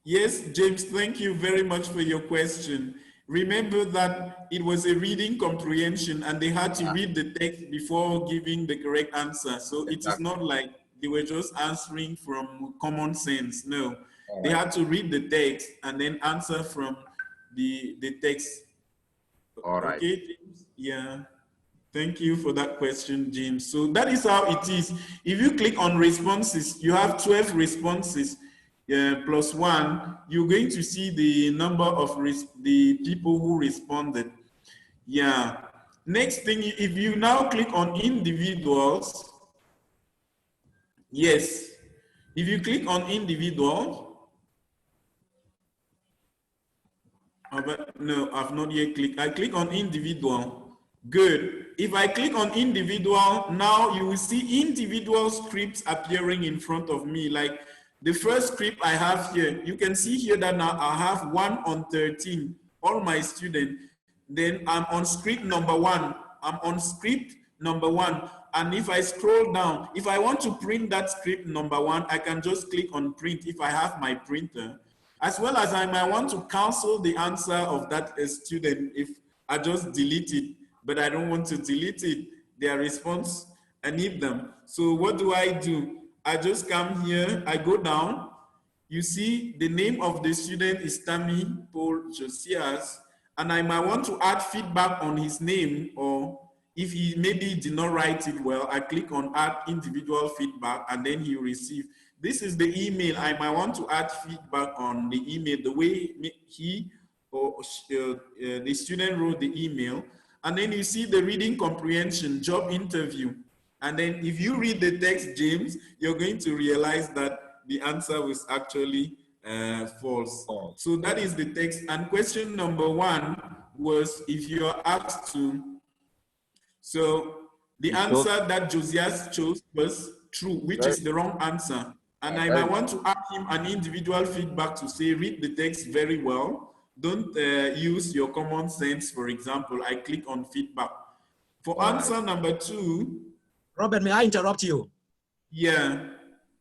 Yes, James, thank you very much for your question. Remember that it was a reading comprehension and they had to read the text before giving the correct answer. So it is not like they were just answering from common sense. No, they had to read the text and then answer from the text. All right. Okay, James? Yeah. Thank you for that question, James. So that is how it is. If you click on responses, you have 12 responses. Plus 1, you're going to see the number of the people who responded. Yeah. Next thing, if you now click on individuals, yes. If you click on individual, no, I've not yet clicked. I click on individual. Good. If I click on individual, now you will see individual scripts appearing in front of me. Like the first script I have here, you can see here that now I have 1 on 13, all my students. Then I'm on script number 1. I'm on script number 1. And if I scroll down, if I want to print that script number 1, I can just click on print if I have my printer. As well as I might want to cancel the answer of that student if I just delete it, but I don't want to delete it. Their response, I need them. So what do? I just come here, I go down. You see the name of the student is Tammy Paul Josias, and I might want to add feedback on his name, or if he maybe did not write it well, I click on add individual feedback and then he receives. This is the email. I might want to add feedback on the email, the way he or the student wrote the email. And then you see the reading comprehension, job interview. And then if you read the text, James, you're going to realize that the answer was actually false. So that is the text. And question number 1 was if you're asked to, so the answer that Josias chose was true, which is the wrong answer. And I might want to ask him an individual feedback to say, read the text very well. Don't use your common sense, for example. I click on feedback. For answer number 2. Robert, may I interrupt you? Yeah.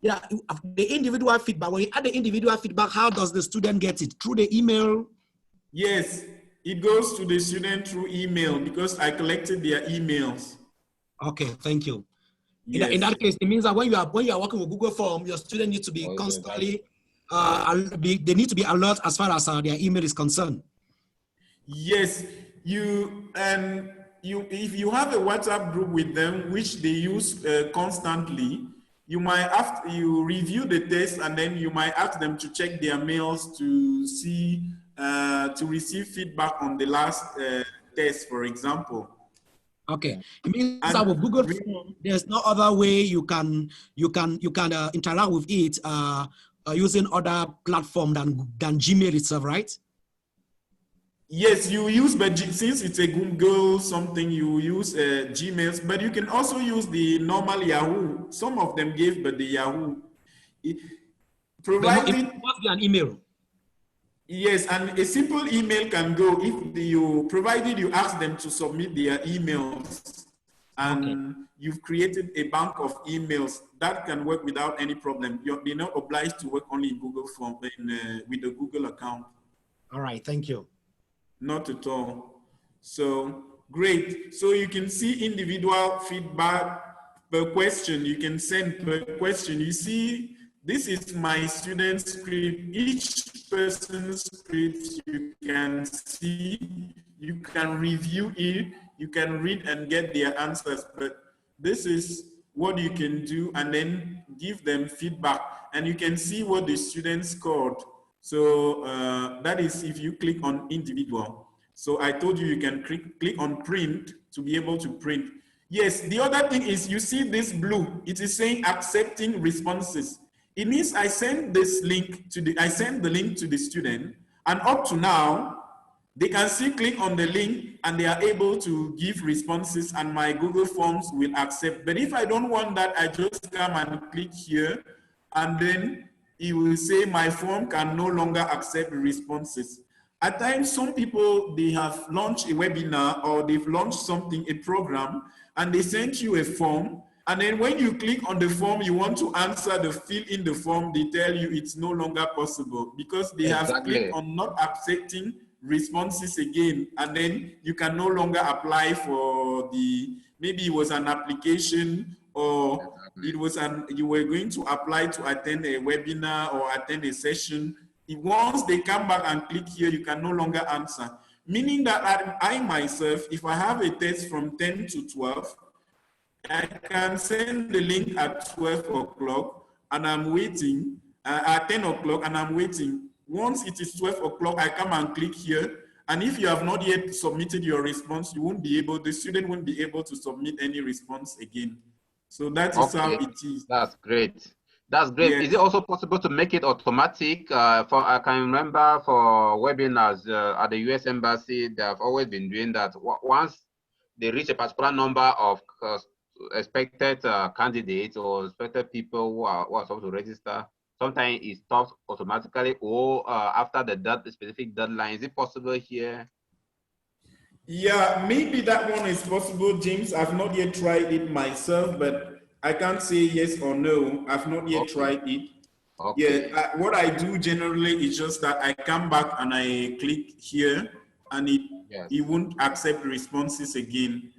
Yeah, the individual feedback, when you add the individual feedback, how does the student get it? Through the email? Yes, it goes to the student through email because I collected their emails. Okay, thank you. Yes. In that case, it means that when you are working with Google Form, your student needs to be constantly, they need to be alert as far as their email is concerned. Yes, if you have a WhatsApp group with them, which they use constantly, you might you review the test and then you might ask them to check their mails to see, to receive feedback on the last test, for example. Okay, it means that with Google Form, there's no other way you can interact with it using other platform than Gmail itself, right? Yes, you use, but since it's a Google something, you use Gmails, but you can also use the normal Yahoo. Some of them gave, but the Yahoo. Provided it must be an email. Yes, and a simple email can go if provided you ask them to submit their emails and you've created a bank of emails that can work without any problem. They're not obliged to work only in Google Form with the Google account. All right, thank you. Not at all. So great. So you can see individual feedback per question. You can send per question. You see, this is my student script. Each person's script you can see, you can review it, you can read and get their answers. But this is what you can do and then give them feedback. And you can see what the students scored. So that is if you click on individual. So I told you you can click on print to be able to print. Yes, the other thing is you see this blue, it is saying accepting responses. It means I send this link to I send the link to the student, and up to now, they can still click on the link and they are able to give responses and my Google Forms will accept. But if I don't want that, I just come and click here and then it will say my form can no longer accept responses. At times, some people, they have launched a webinar or they've launched something, a program, and they sent you a form. And then when you click on the form, you want to answer the fill in the form, they tell you it's no longer possible because they have clicked on not accepting responses again. And then you can no longer apply for maybe it was an application or it was you were going to apply to attend a webinar or attend a session. Once they come back and click here, you can no longer answer. Meaning that I myself, if I have a test from 10 to 12, I can send the link at 12 o'clock and I'm waiting, at 10 o'clock and I'm waiting. Once it is 12 o'clock, I come and click here. And if you have not yet submitted your response, you won't be able, the student won't be able to submit any response again. So that is how it is. That's great. That's great. Yes. Is it also possible to make it automatic? I can remember for webinars at the US Embassy, they have always been doing that. Once they reach a particular number of expected candidates or expected people who are supposed to register, sometimes it stops automatically or after the specific deadline. Is it possible here? Yeah, maybe that one is possible, James. I've not yet tried it myself, but I can't say yes or no. I've not yet tried it. Yeah, what I do generally is just that I come back and I click here and it won't accept responses again.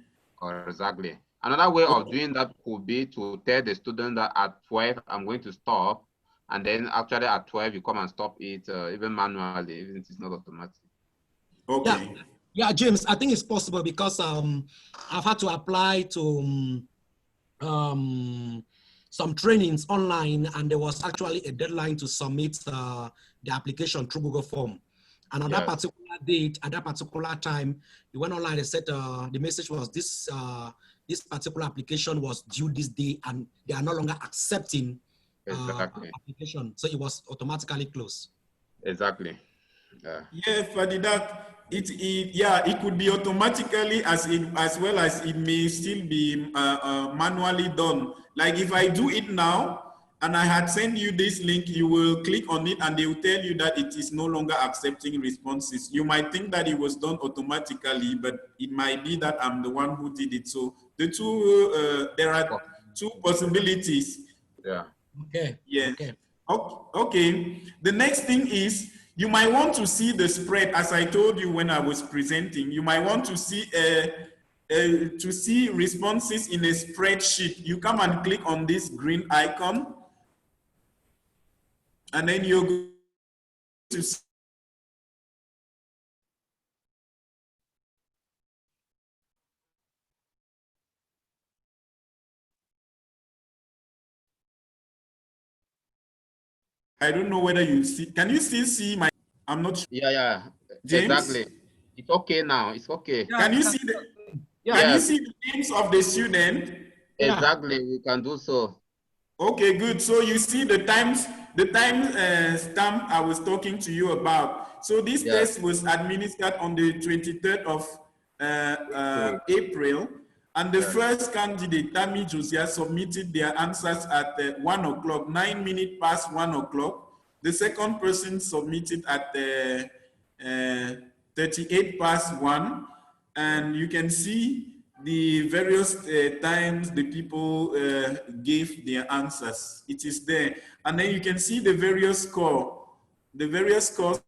Exactly. Another way of doing that could be to tell the student that at 12, I'm going to stop. And then actually at 12, you come and stop it, even manually, even if it's not automatic. Okay. Yeah, James, I think it's possible because I've had to apply to some trainings online, and there was actually a deadline to submit the application through Google Form. And on that particular date, at that particular time, you went online and said the message was this particular application was due this day, and they are no longer accepting application. So it was automatically closed. Exactly. Yeah, Fadidat. It could be automatically as well as it may still be manually done. Like if I do it now, and I had sent you this link, you will click on it and they will tell you that it is no longer accepting responses. You might think that it was done automatically, but it might be that I'm the one who did it. So the two, there are two possibilities. Yeah. Okay. Yes. Okay. Okay. The next thing is, you might want to see the spread, as I told you when I was presenting. You might want to see responses in a spreadsheet. You come and click on this green icon, and then you're going to see. I don't know whether you see. Can you still see my? I'm not sure. Yeah, James? exactly. It's okay now. It's okay. Yeah, Can you see the? yeah. Can you Yes. see the names of the student? Yeah. Exactly. We can do so. Okay, good. So you see the time stamp I was talking to you about. So this test was administered on the 23rd of April, and the first candidate, Tammy Josiah, submitted their answers at 1 o'clock, 9 minutes past 1 o'clock. The second person submitted at 38 past 1, and you can see the various times the people gave their answers. It is there. And then you can see the various score. The various scores.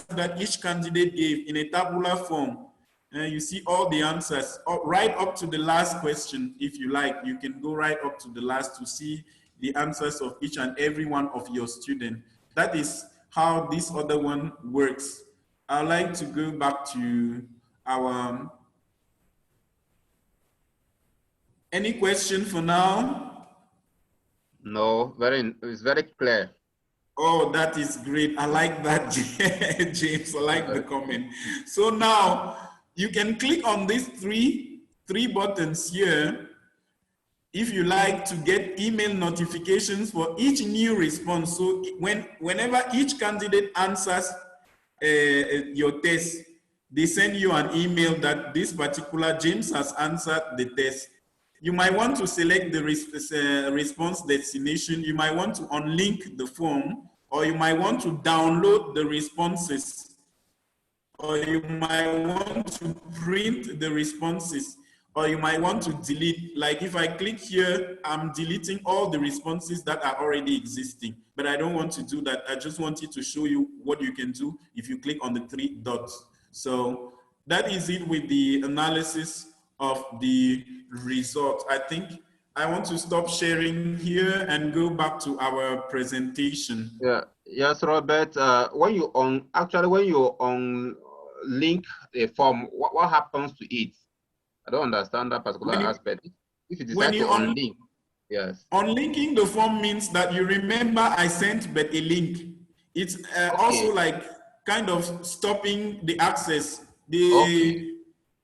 That each candidate gave in a tabular form. You see all the answers, right up to the last question. If you like, you can go right up to the last to see the answers of each and every one of your students. That is how this other one works. I'd like to go back to our, any question for now? No, it's very clear. Oh, that is great. I like that, James. I like the comment. So now you can click on these three buttons here if you like to get email notifications for each new response. So whenever each candidate answers your test, they send you an email that this particular James has answered the test. You might want to select the response destination. You might want to unlink the form, or you might want to download the responses, or you might want to print the responses, or you might want to delete. Like if I click here, I'm deleting all the responses that are already existing, but I don't want to do that. I just wanted to show you what you can do if you click on the three dots. So that is it with the analysis of the result. I think I want to stop sharing here and go back to our presentation. Yeah. Yes, Robert. When you link a form, what happens to it? I don't understand that particular aspect. If you decide to unlink, yes. Unlinking the form means that you remember I sent but a link. It's also like kind of stopping the access.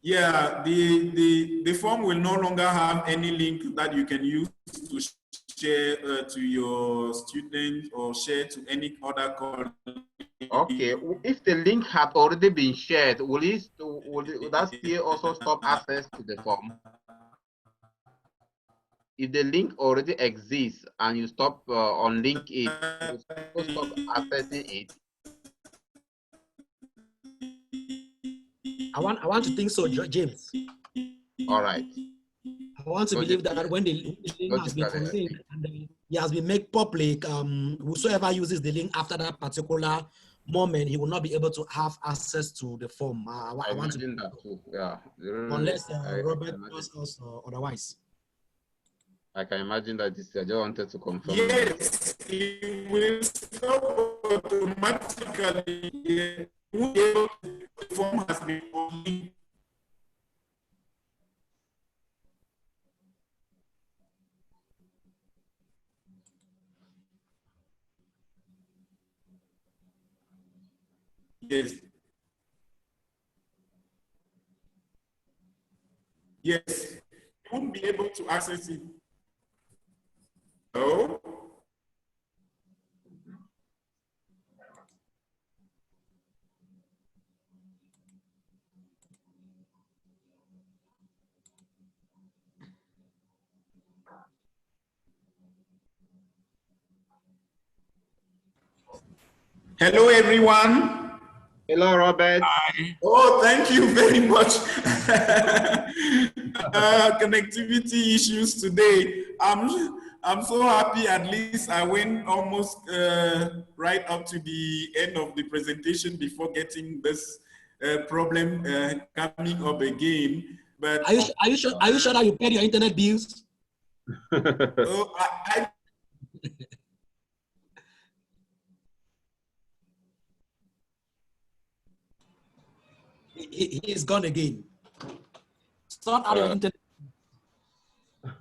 Yeah, the form will no longer have any link that you can use to share to your student or share to any other colleague. Okay, if the link had already been shared, would that still also stop access to the form? If the link already exists and you stop unlink it, you stop accessing it. I want to think so, James. All right. I want to believe that when the link has been unlinked and he has been made public, whosoever uses the link after that particular moment, he will not be able to have access to the form. I want to imagine that too. Yeah. Unless Robert tells us otherwise. I can imagine that this. I just wanted to confirm. Yes, it will stop automatically. The form has been unlinked. Yes. Yes. You won't be able to access it. Oh. Hello, everyone. Hello, Robert. Hi. Oh, thank you very much. Connectivity issues today. I'm so happy. At least I went almost right up to the end of the presentation before getting this problem coming up again. But Are you sure that you paid your internet bills? oh, He is gone again. Sort out your internet.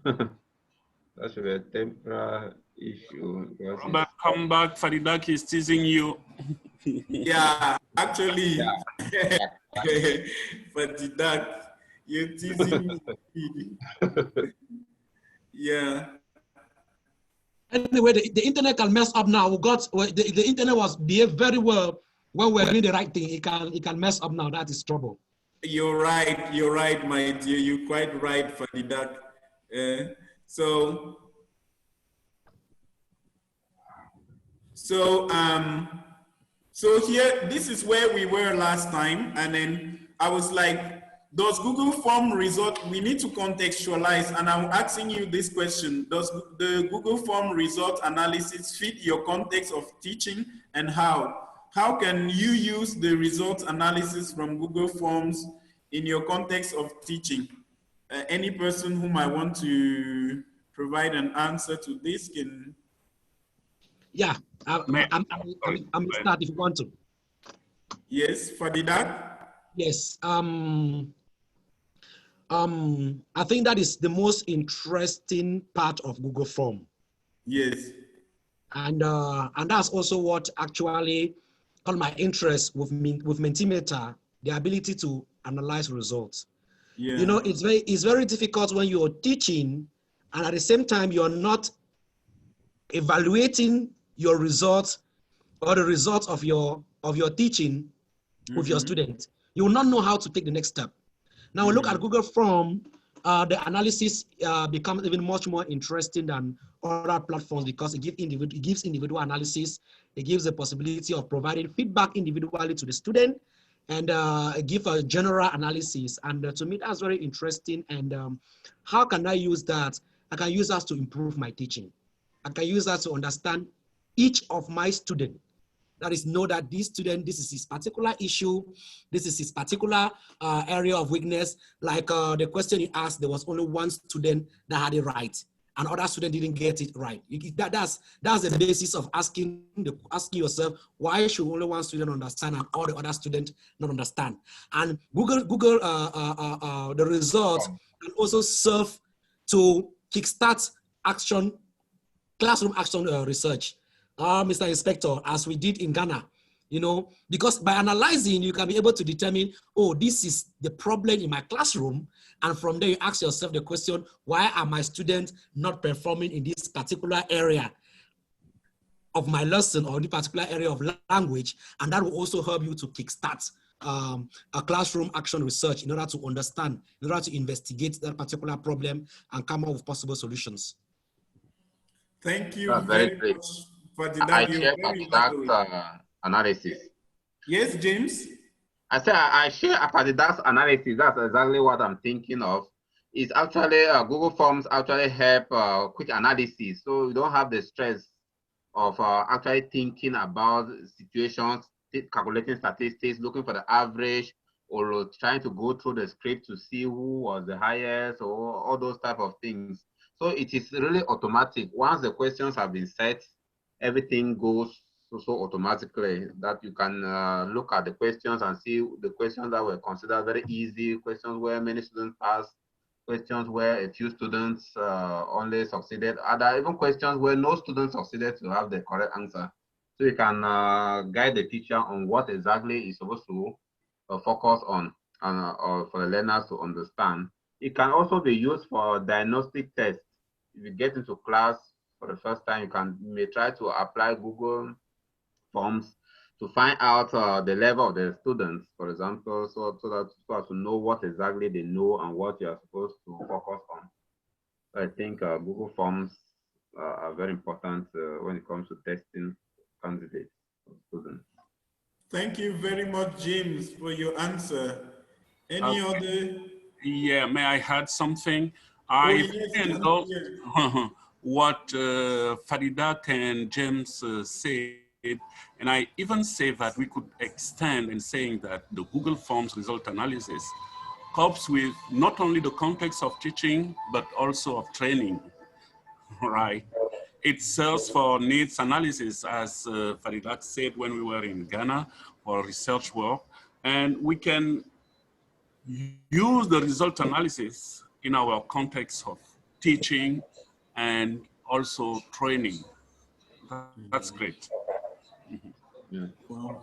That should be a temporary issue. Robert, come back. Faridak is teasing you. yeah, actually, Yeah. but that you're teasing me. Yeah. Anyway, the internet can mess up now. The internet was behaved very well when we're doing the right thing. It can mess up now. That is trouble. You're right, my dear. You're quite right, Fadidak. So here, this is where we were last time, and then I was like, does Google Form result, we need to contextualize, and I'm asking you this question, does the Google Form result analysis fit your context of teaching, and how? How can you use the result analysis from Google Forms in your context of teaching? Any person whom I want to provide an answer to this can. Yeah, I'm start if you want to. Yes, Fadidak? Yes. I think that is the most interesting part of Google Form. Yes. And that's also what actually caught my interest with Mentimeter, the ability to analyze results. Yeah. You know, it's very difficult when you're teaching and at the same time you're not evaluating your results or the results of your teaching with your students. You will not know how to take the next step. Now look at Google Form. The analysis becomes even much more interesting than other platforms because it gives individual analysis. It gives the possibility of providing feedback individually to the student and give a general analysis. And to me, that's very interesting. And how can I use that? I can use that to improve my teaching. I can use that to understand each of my students. That is, know that this student, this is his particular issue, this is his particular area of weakness. Like the question you asked, there was only one student that had it right, and other student didn't get it right. That's the basis of asking yourself, why should only one student understand and all the other students not understand? And Google the results can also serve to kickstart action, classroom action research. Mr. Inspector, as we did in Ghana, you know, because by analyzing, you can be able to determine, oh, this is the problem in my classroom. And from there, you ask yourself the question, why are my students not performing in this particular area of my lesson or in the particular area of language? And that will also help you to kickstart a classroom action research in order to understand, in order to investigate that particular problem and come up with possible solutions. Thank you very much for the I share that analysis. Yes, James? I say I share Apatidak's analysis. That's exactly what I'm thinking of. It's actually Google Forms actually help quick analysis, so you don't have the stress of actually thinking about situations, calculating statistics, looking for the average, or trying to go through the script to see who was the highest, or all those type of things. So it is really automatic. Once the questions have been set, everything goes so automatically that you can look at the questions and see the questions that were considered very easy, questions where many students passed, questions where a few students only succeeded, other even questions where no students succeeded to have the correct answer. So you can guide the teacher on what exactly is supposed to focus on or for the learners to understand. It can also be used for diagnostic tests. If you get into class for the first time, you may try to apply Google Forms to find out the level of the students, for example, so as to know what exactly they know and what you are supposed to focus on. So I think Google Forms are very important when it comes to testing candidates. students. Thank you very much, James, for your answer. Any other? Yeah, may I add something? Oh, I yes, endorse yes. what Faridat and James said, and I even say that we could extend in saying that the Google Forms result analysis copes with not only the context of teaching, but also of training, right? It serves for needs analysis, as Faridat said when we were in Ghana for research work, and we can use the result analysis in our context of teaching and also training. That's great. Yeah. Well,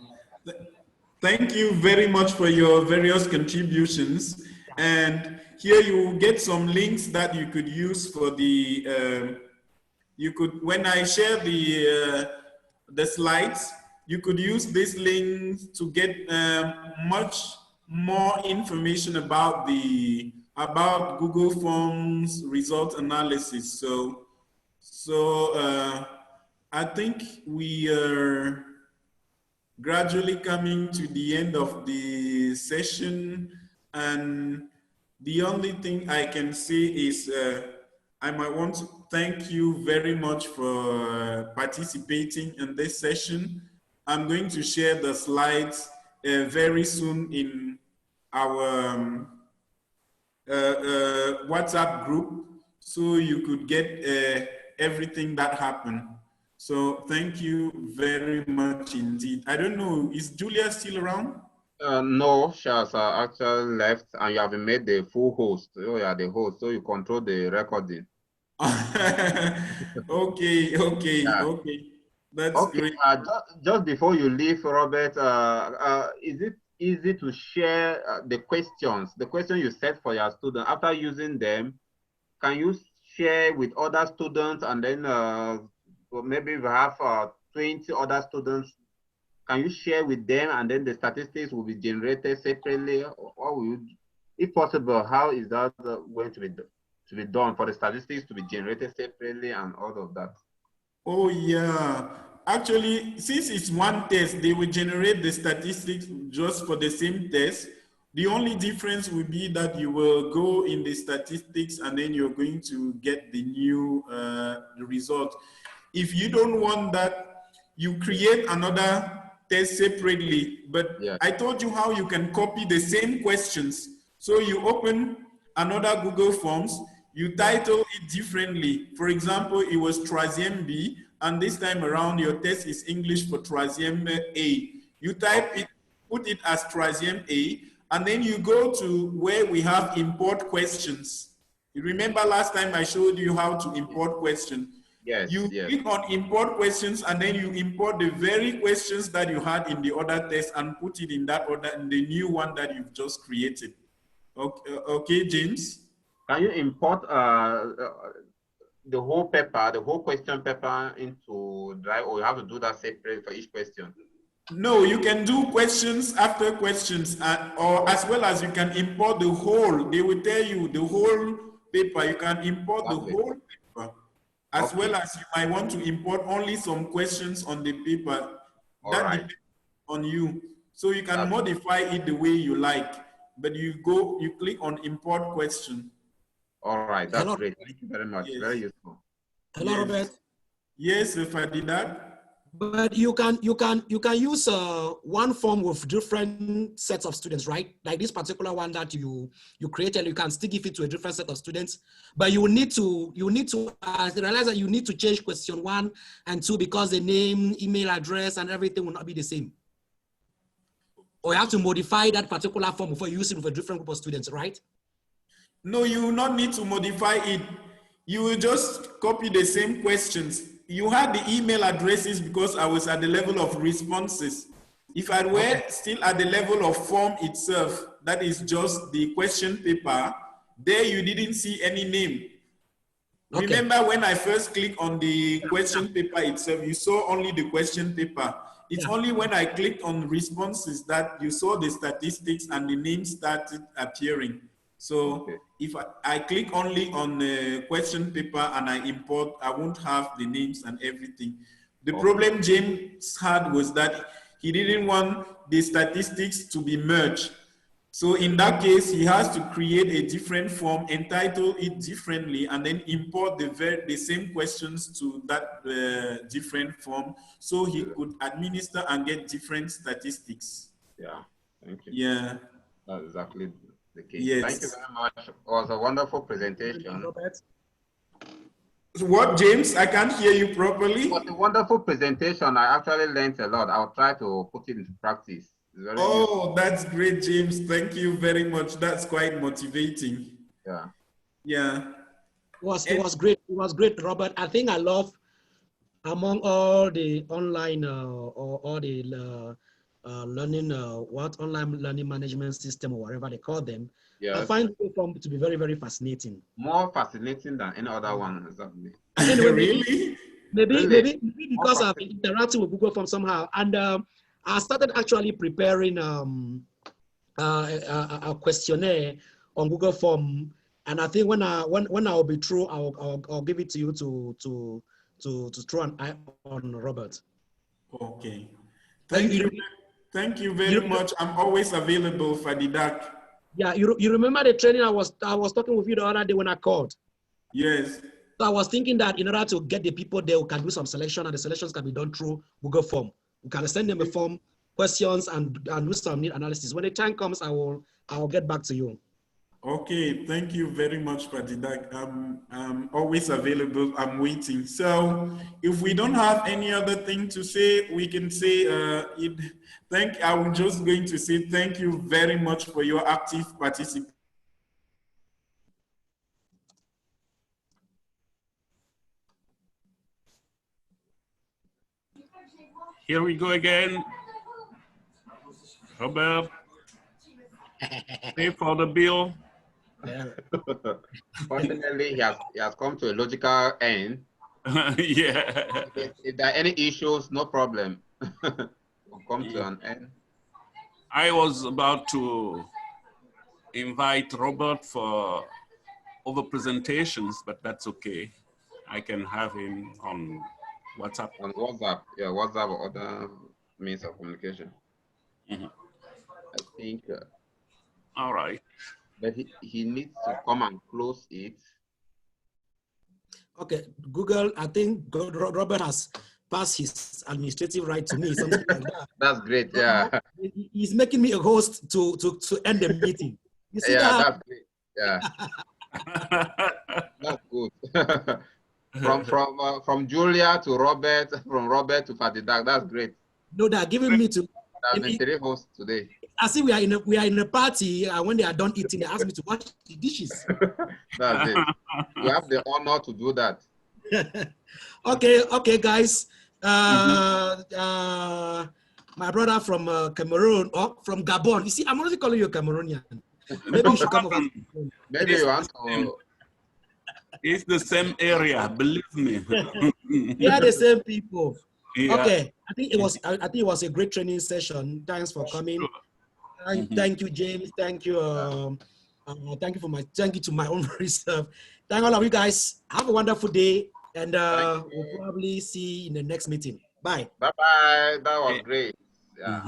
thank you very much for your various contributions. And here you will get some links that you could use for the, you could, when I share the slides, you could use these links to get much more information about about Google Forms result analysis. So I think we are gradually coming to the end of the session, and the only thing I can say is I might want to thank you very much for participating in this session. I'm going to share the slides very soon in our WhatsApp group, so you could get everything that happened. So thank you very much indeed. I don't know, is Julia still around? No, she has actually left, and you have been made the full host. You are the host, so you control the recording. Okay, Yeah. okay. That's Okay. great. Just before you leave, Robert, is it easy to share the questions? The question you set for your student after using them, can you share with other students, and then maybe we have 20 other students? Can you share with them, and then the statistics will be generated separately? Or will you, if possible, how is that going to be done for the statistics to be generated separately and all of that? Oh yeah. Actually, since it's one test, they will generate the statistics just for the same test. The only difference will be that you will go in the statistics and then you're going to get the new the result. If you don't want that, you create another test separately. But Yeah. I told you how you can copy the same questions. So you open another Google Forms, you title it differently. For example, it was Troisième B, and this time around your test is English for Troisième A. You type it, put it as Troisième A, and then you go to where we have import questions. You remember last time I showed you how to import questions. Yes, You yes. click on import questions, and then you import the very questions that you had in the other test and put it in that order in the new one that you've just created. Okay, okay, James? Can you import the whole paper, the whole question paper into Drive, or you have to do that separate for each question? No, you can do questions after questions, or as well as you can import the whole. They will tell you the whole paper. You can import the whole paper, as well as you might want to import only some questions on the paper. That depends on you. So you can modify it the way you like, but you click on import question. All right, that's Hello. great. Thank you very much. Yes. Very useful. Hello, Yes. Robert. Yes, if I did that. But you can use one form with different sets of students, right? Like this particular one that you created, you can still give it to a different set of students. But you need to realize that you need to change question 1 and 2 because the name, email address, and everything will not be the same. Or you have to modify that particular form before you use it with a different group of students, right? No, you will not need to modify it. You will just copy the same questions. You had the email addresses because I was at the level of responses. If I were still at the level of form itself, that is just the question paper, there you didn't see any name. Okay. Remember when I first clicked on the question paper itself, you saw only the question paper. It's only when I clicked on responses that you saw the statistics and the names started appearing. So if I click only on the question paper and I import, I won't have the names and everything. The problem James had was that he didn't want the statistics to be merged. So in that case, he has to create a different form, entitle it differently, and then import the same questions to that different form, so he could administer and get different statistics. Yeah, thank you. Yeah. That's exactly the case. Yes. Thank you very much. It was a wonderful presentation. What, James? I can't hear you properly. It was a wonderful presentation. I actually learned a lot. I'll try to put it into practice. Oh, that's great, James. Thank you very much. That's quite motivating. Yeah. Yeah. It was great. It was great, Robert. I think I love, among all the online or all the learning, online learning management system or whatever they call them. Yes. I find Google Form to be very, very fascinating. More fascinating than any other one, exactly. Anyway, really? Maybe because I've been interacting with Google Form somehow. And I started actually preparing a questionnaire on Google Form. And I think when I'll be through, I'll give it to you to throw an eye on, Robert. Okay. Thank you very much. I'm always available for the DAC. Yeah, you remember the training I was talking with you the other day when I called? Yes. So I was thinking that in order to get the people there, we can do some selection, and the selections can be done through Google Form. We can send them a form, questions, and do some need analysis. When the time comes, I'll get back to you. Okay, thank you very much, Fadidak. I'm always available. I'm waiting. So if we don't have any other thing to say, we can say I'm just going to say thank you very much for your active participation. Here we go again. Robert, pay for the bill. Fortunately, he has come to a logical end. Yeah. If there are any issues, no problem. We'll come to an end. I was about to invite Robert for other presentations, but that's okay. I can have him on WhatsApp. On WhatsApp, yeah, WhatsApp or other means of communication. Mm-hmm. I think. All right. But he needs to come and close it. Okay, Google, I think Robert has passed his administrative right to me, something like that. That's great, yeah. He's making me a host to end the meeting. You see yeah, that? That's great, yeah. That's good. From Julia to Robert, from Robert to Fadidak, that's great. No, they're giving me to. There have been 3 hosts today. I see we are in a party, and when they are done eating, they ask me to wash the dishes. That's it. You have the honor to do that. Okay, guys. My brother from Cameroon or from Gabon. You see, I'm already calling you a Cameroonian. Maybe you should come over. Maybe you want to. It's the same area, believe me. We are the same people. Yeah. Okay, I think it was a great training session. Thanks for coming. Sure. Thank you, James. Thank you. Thank you to my own reserve. Thank all of you guys. Have a wonderful day, and we'll probably see you in the next meeting. Bye. Bye bye. That was great. Yeah.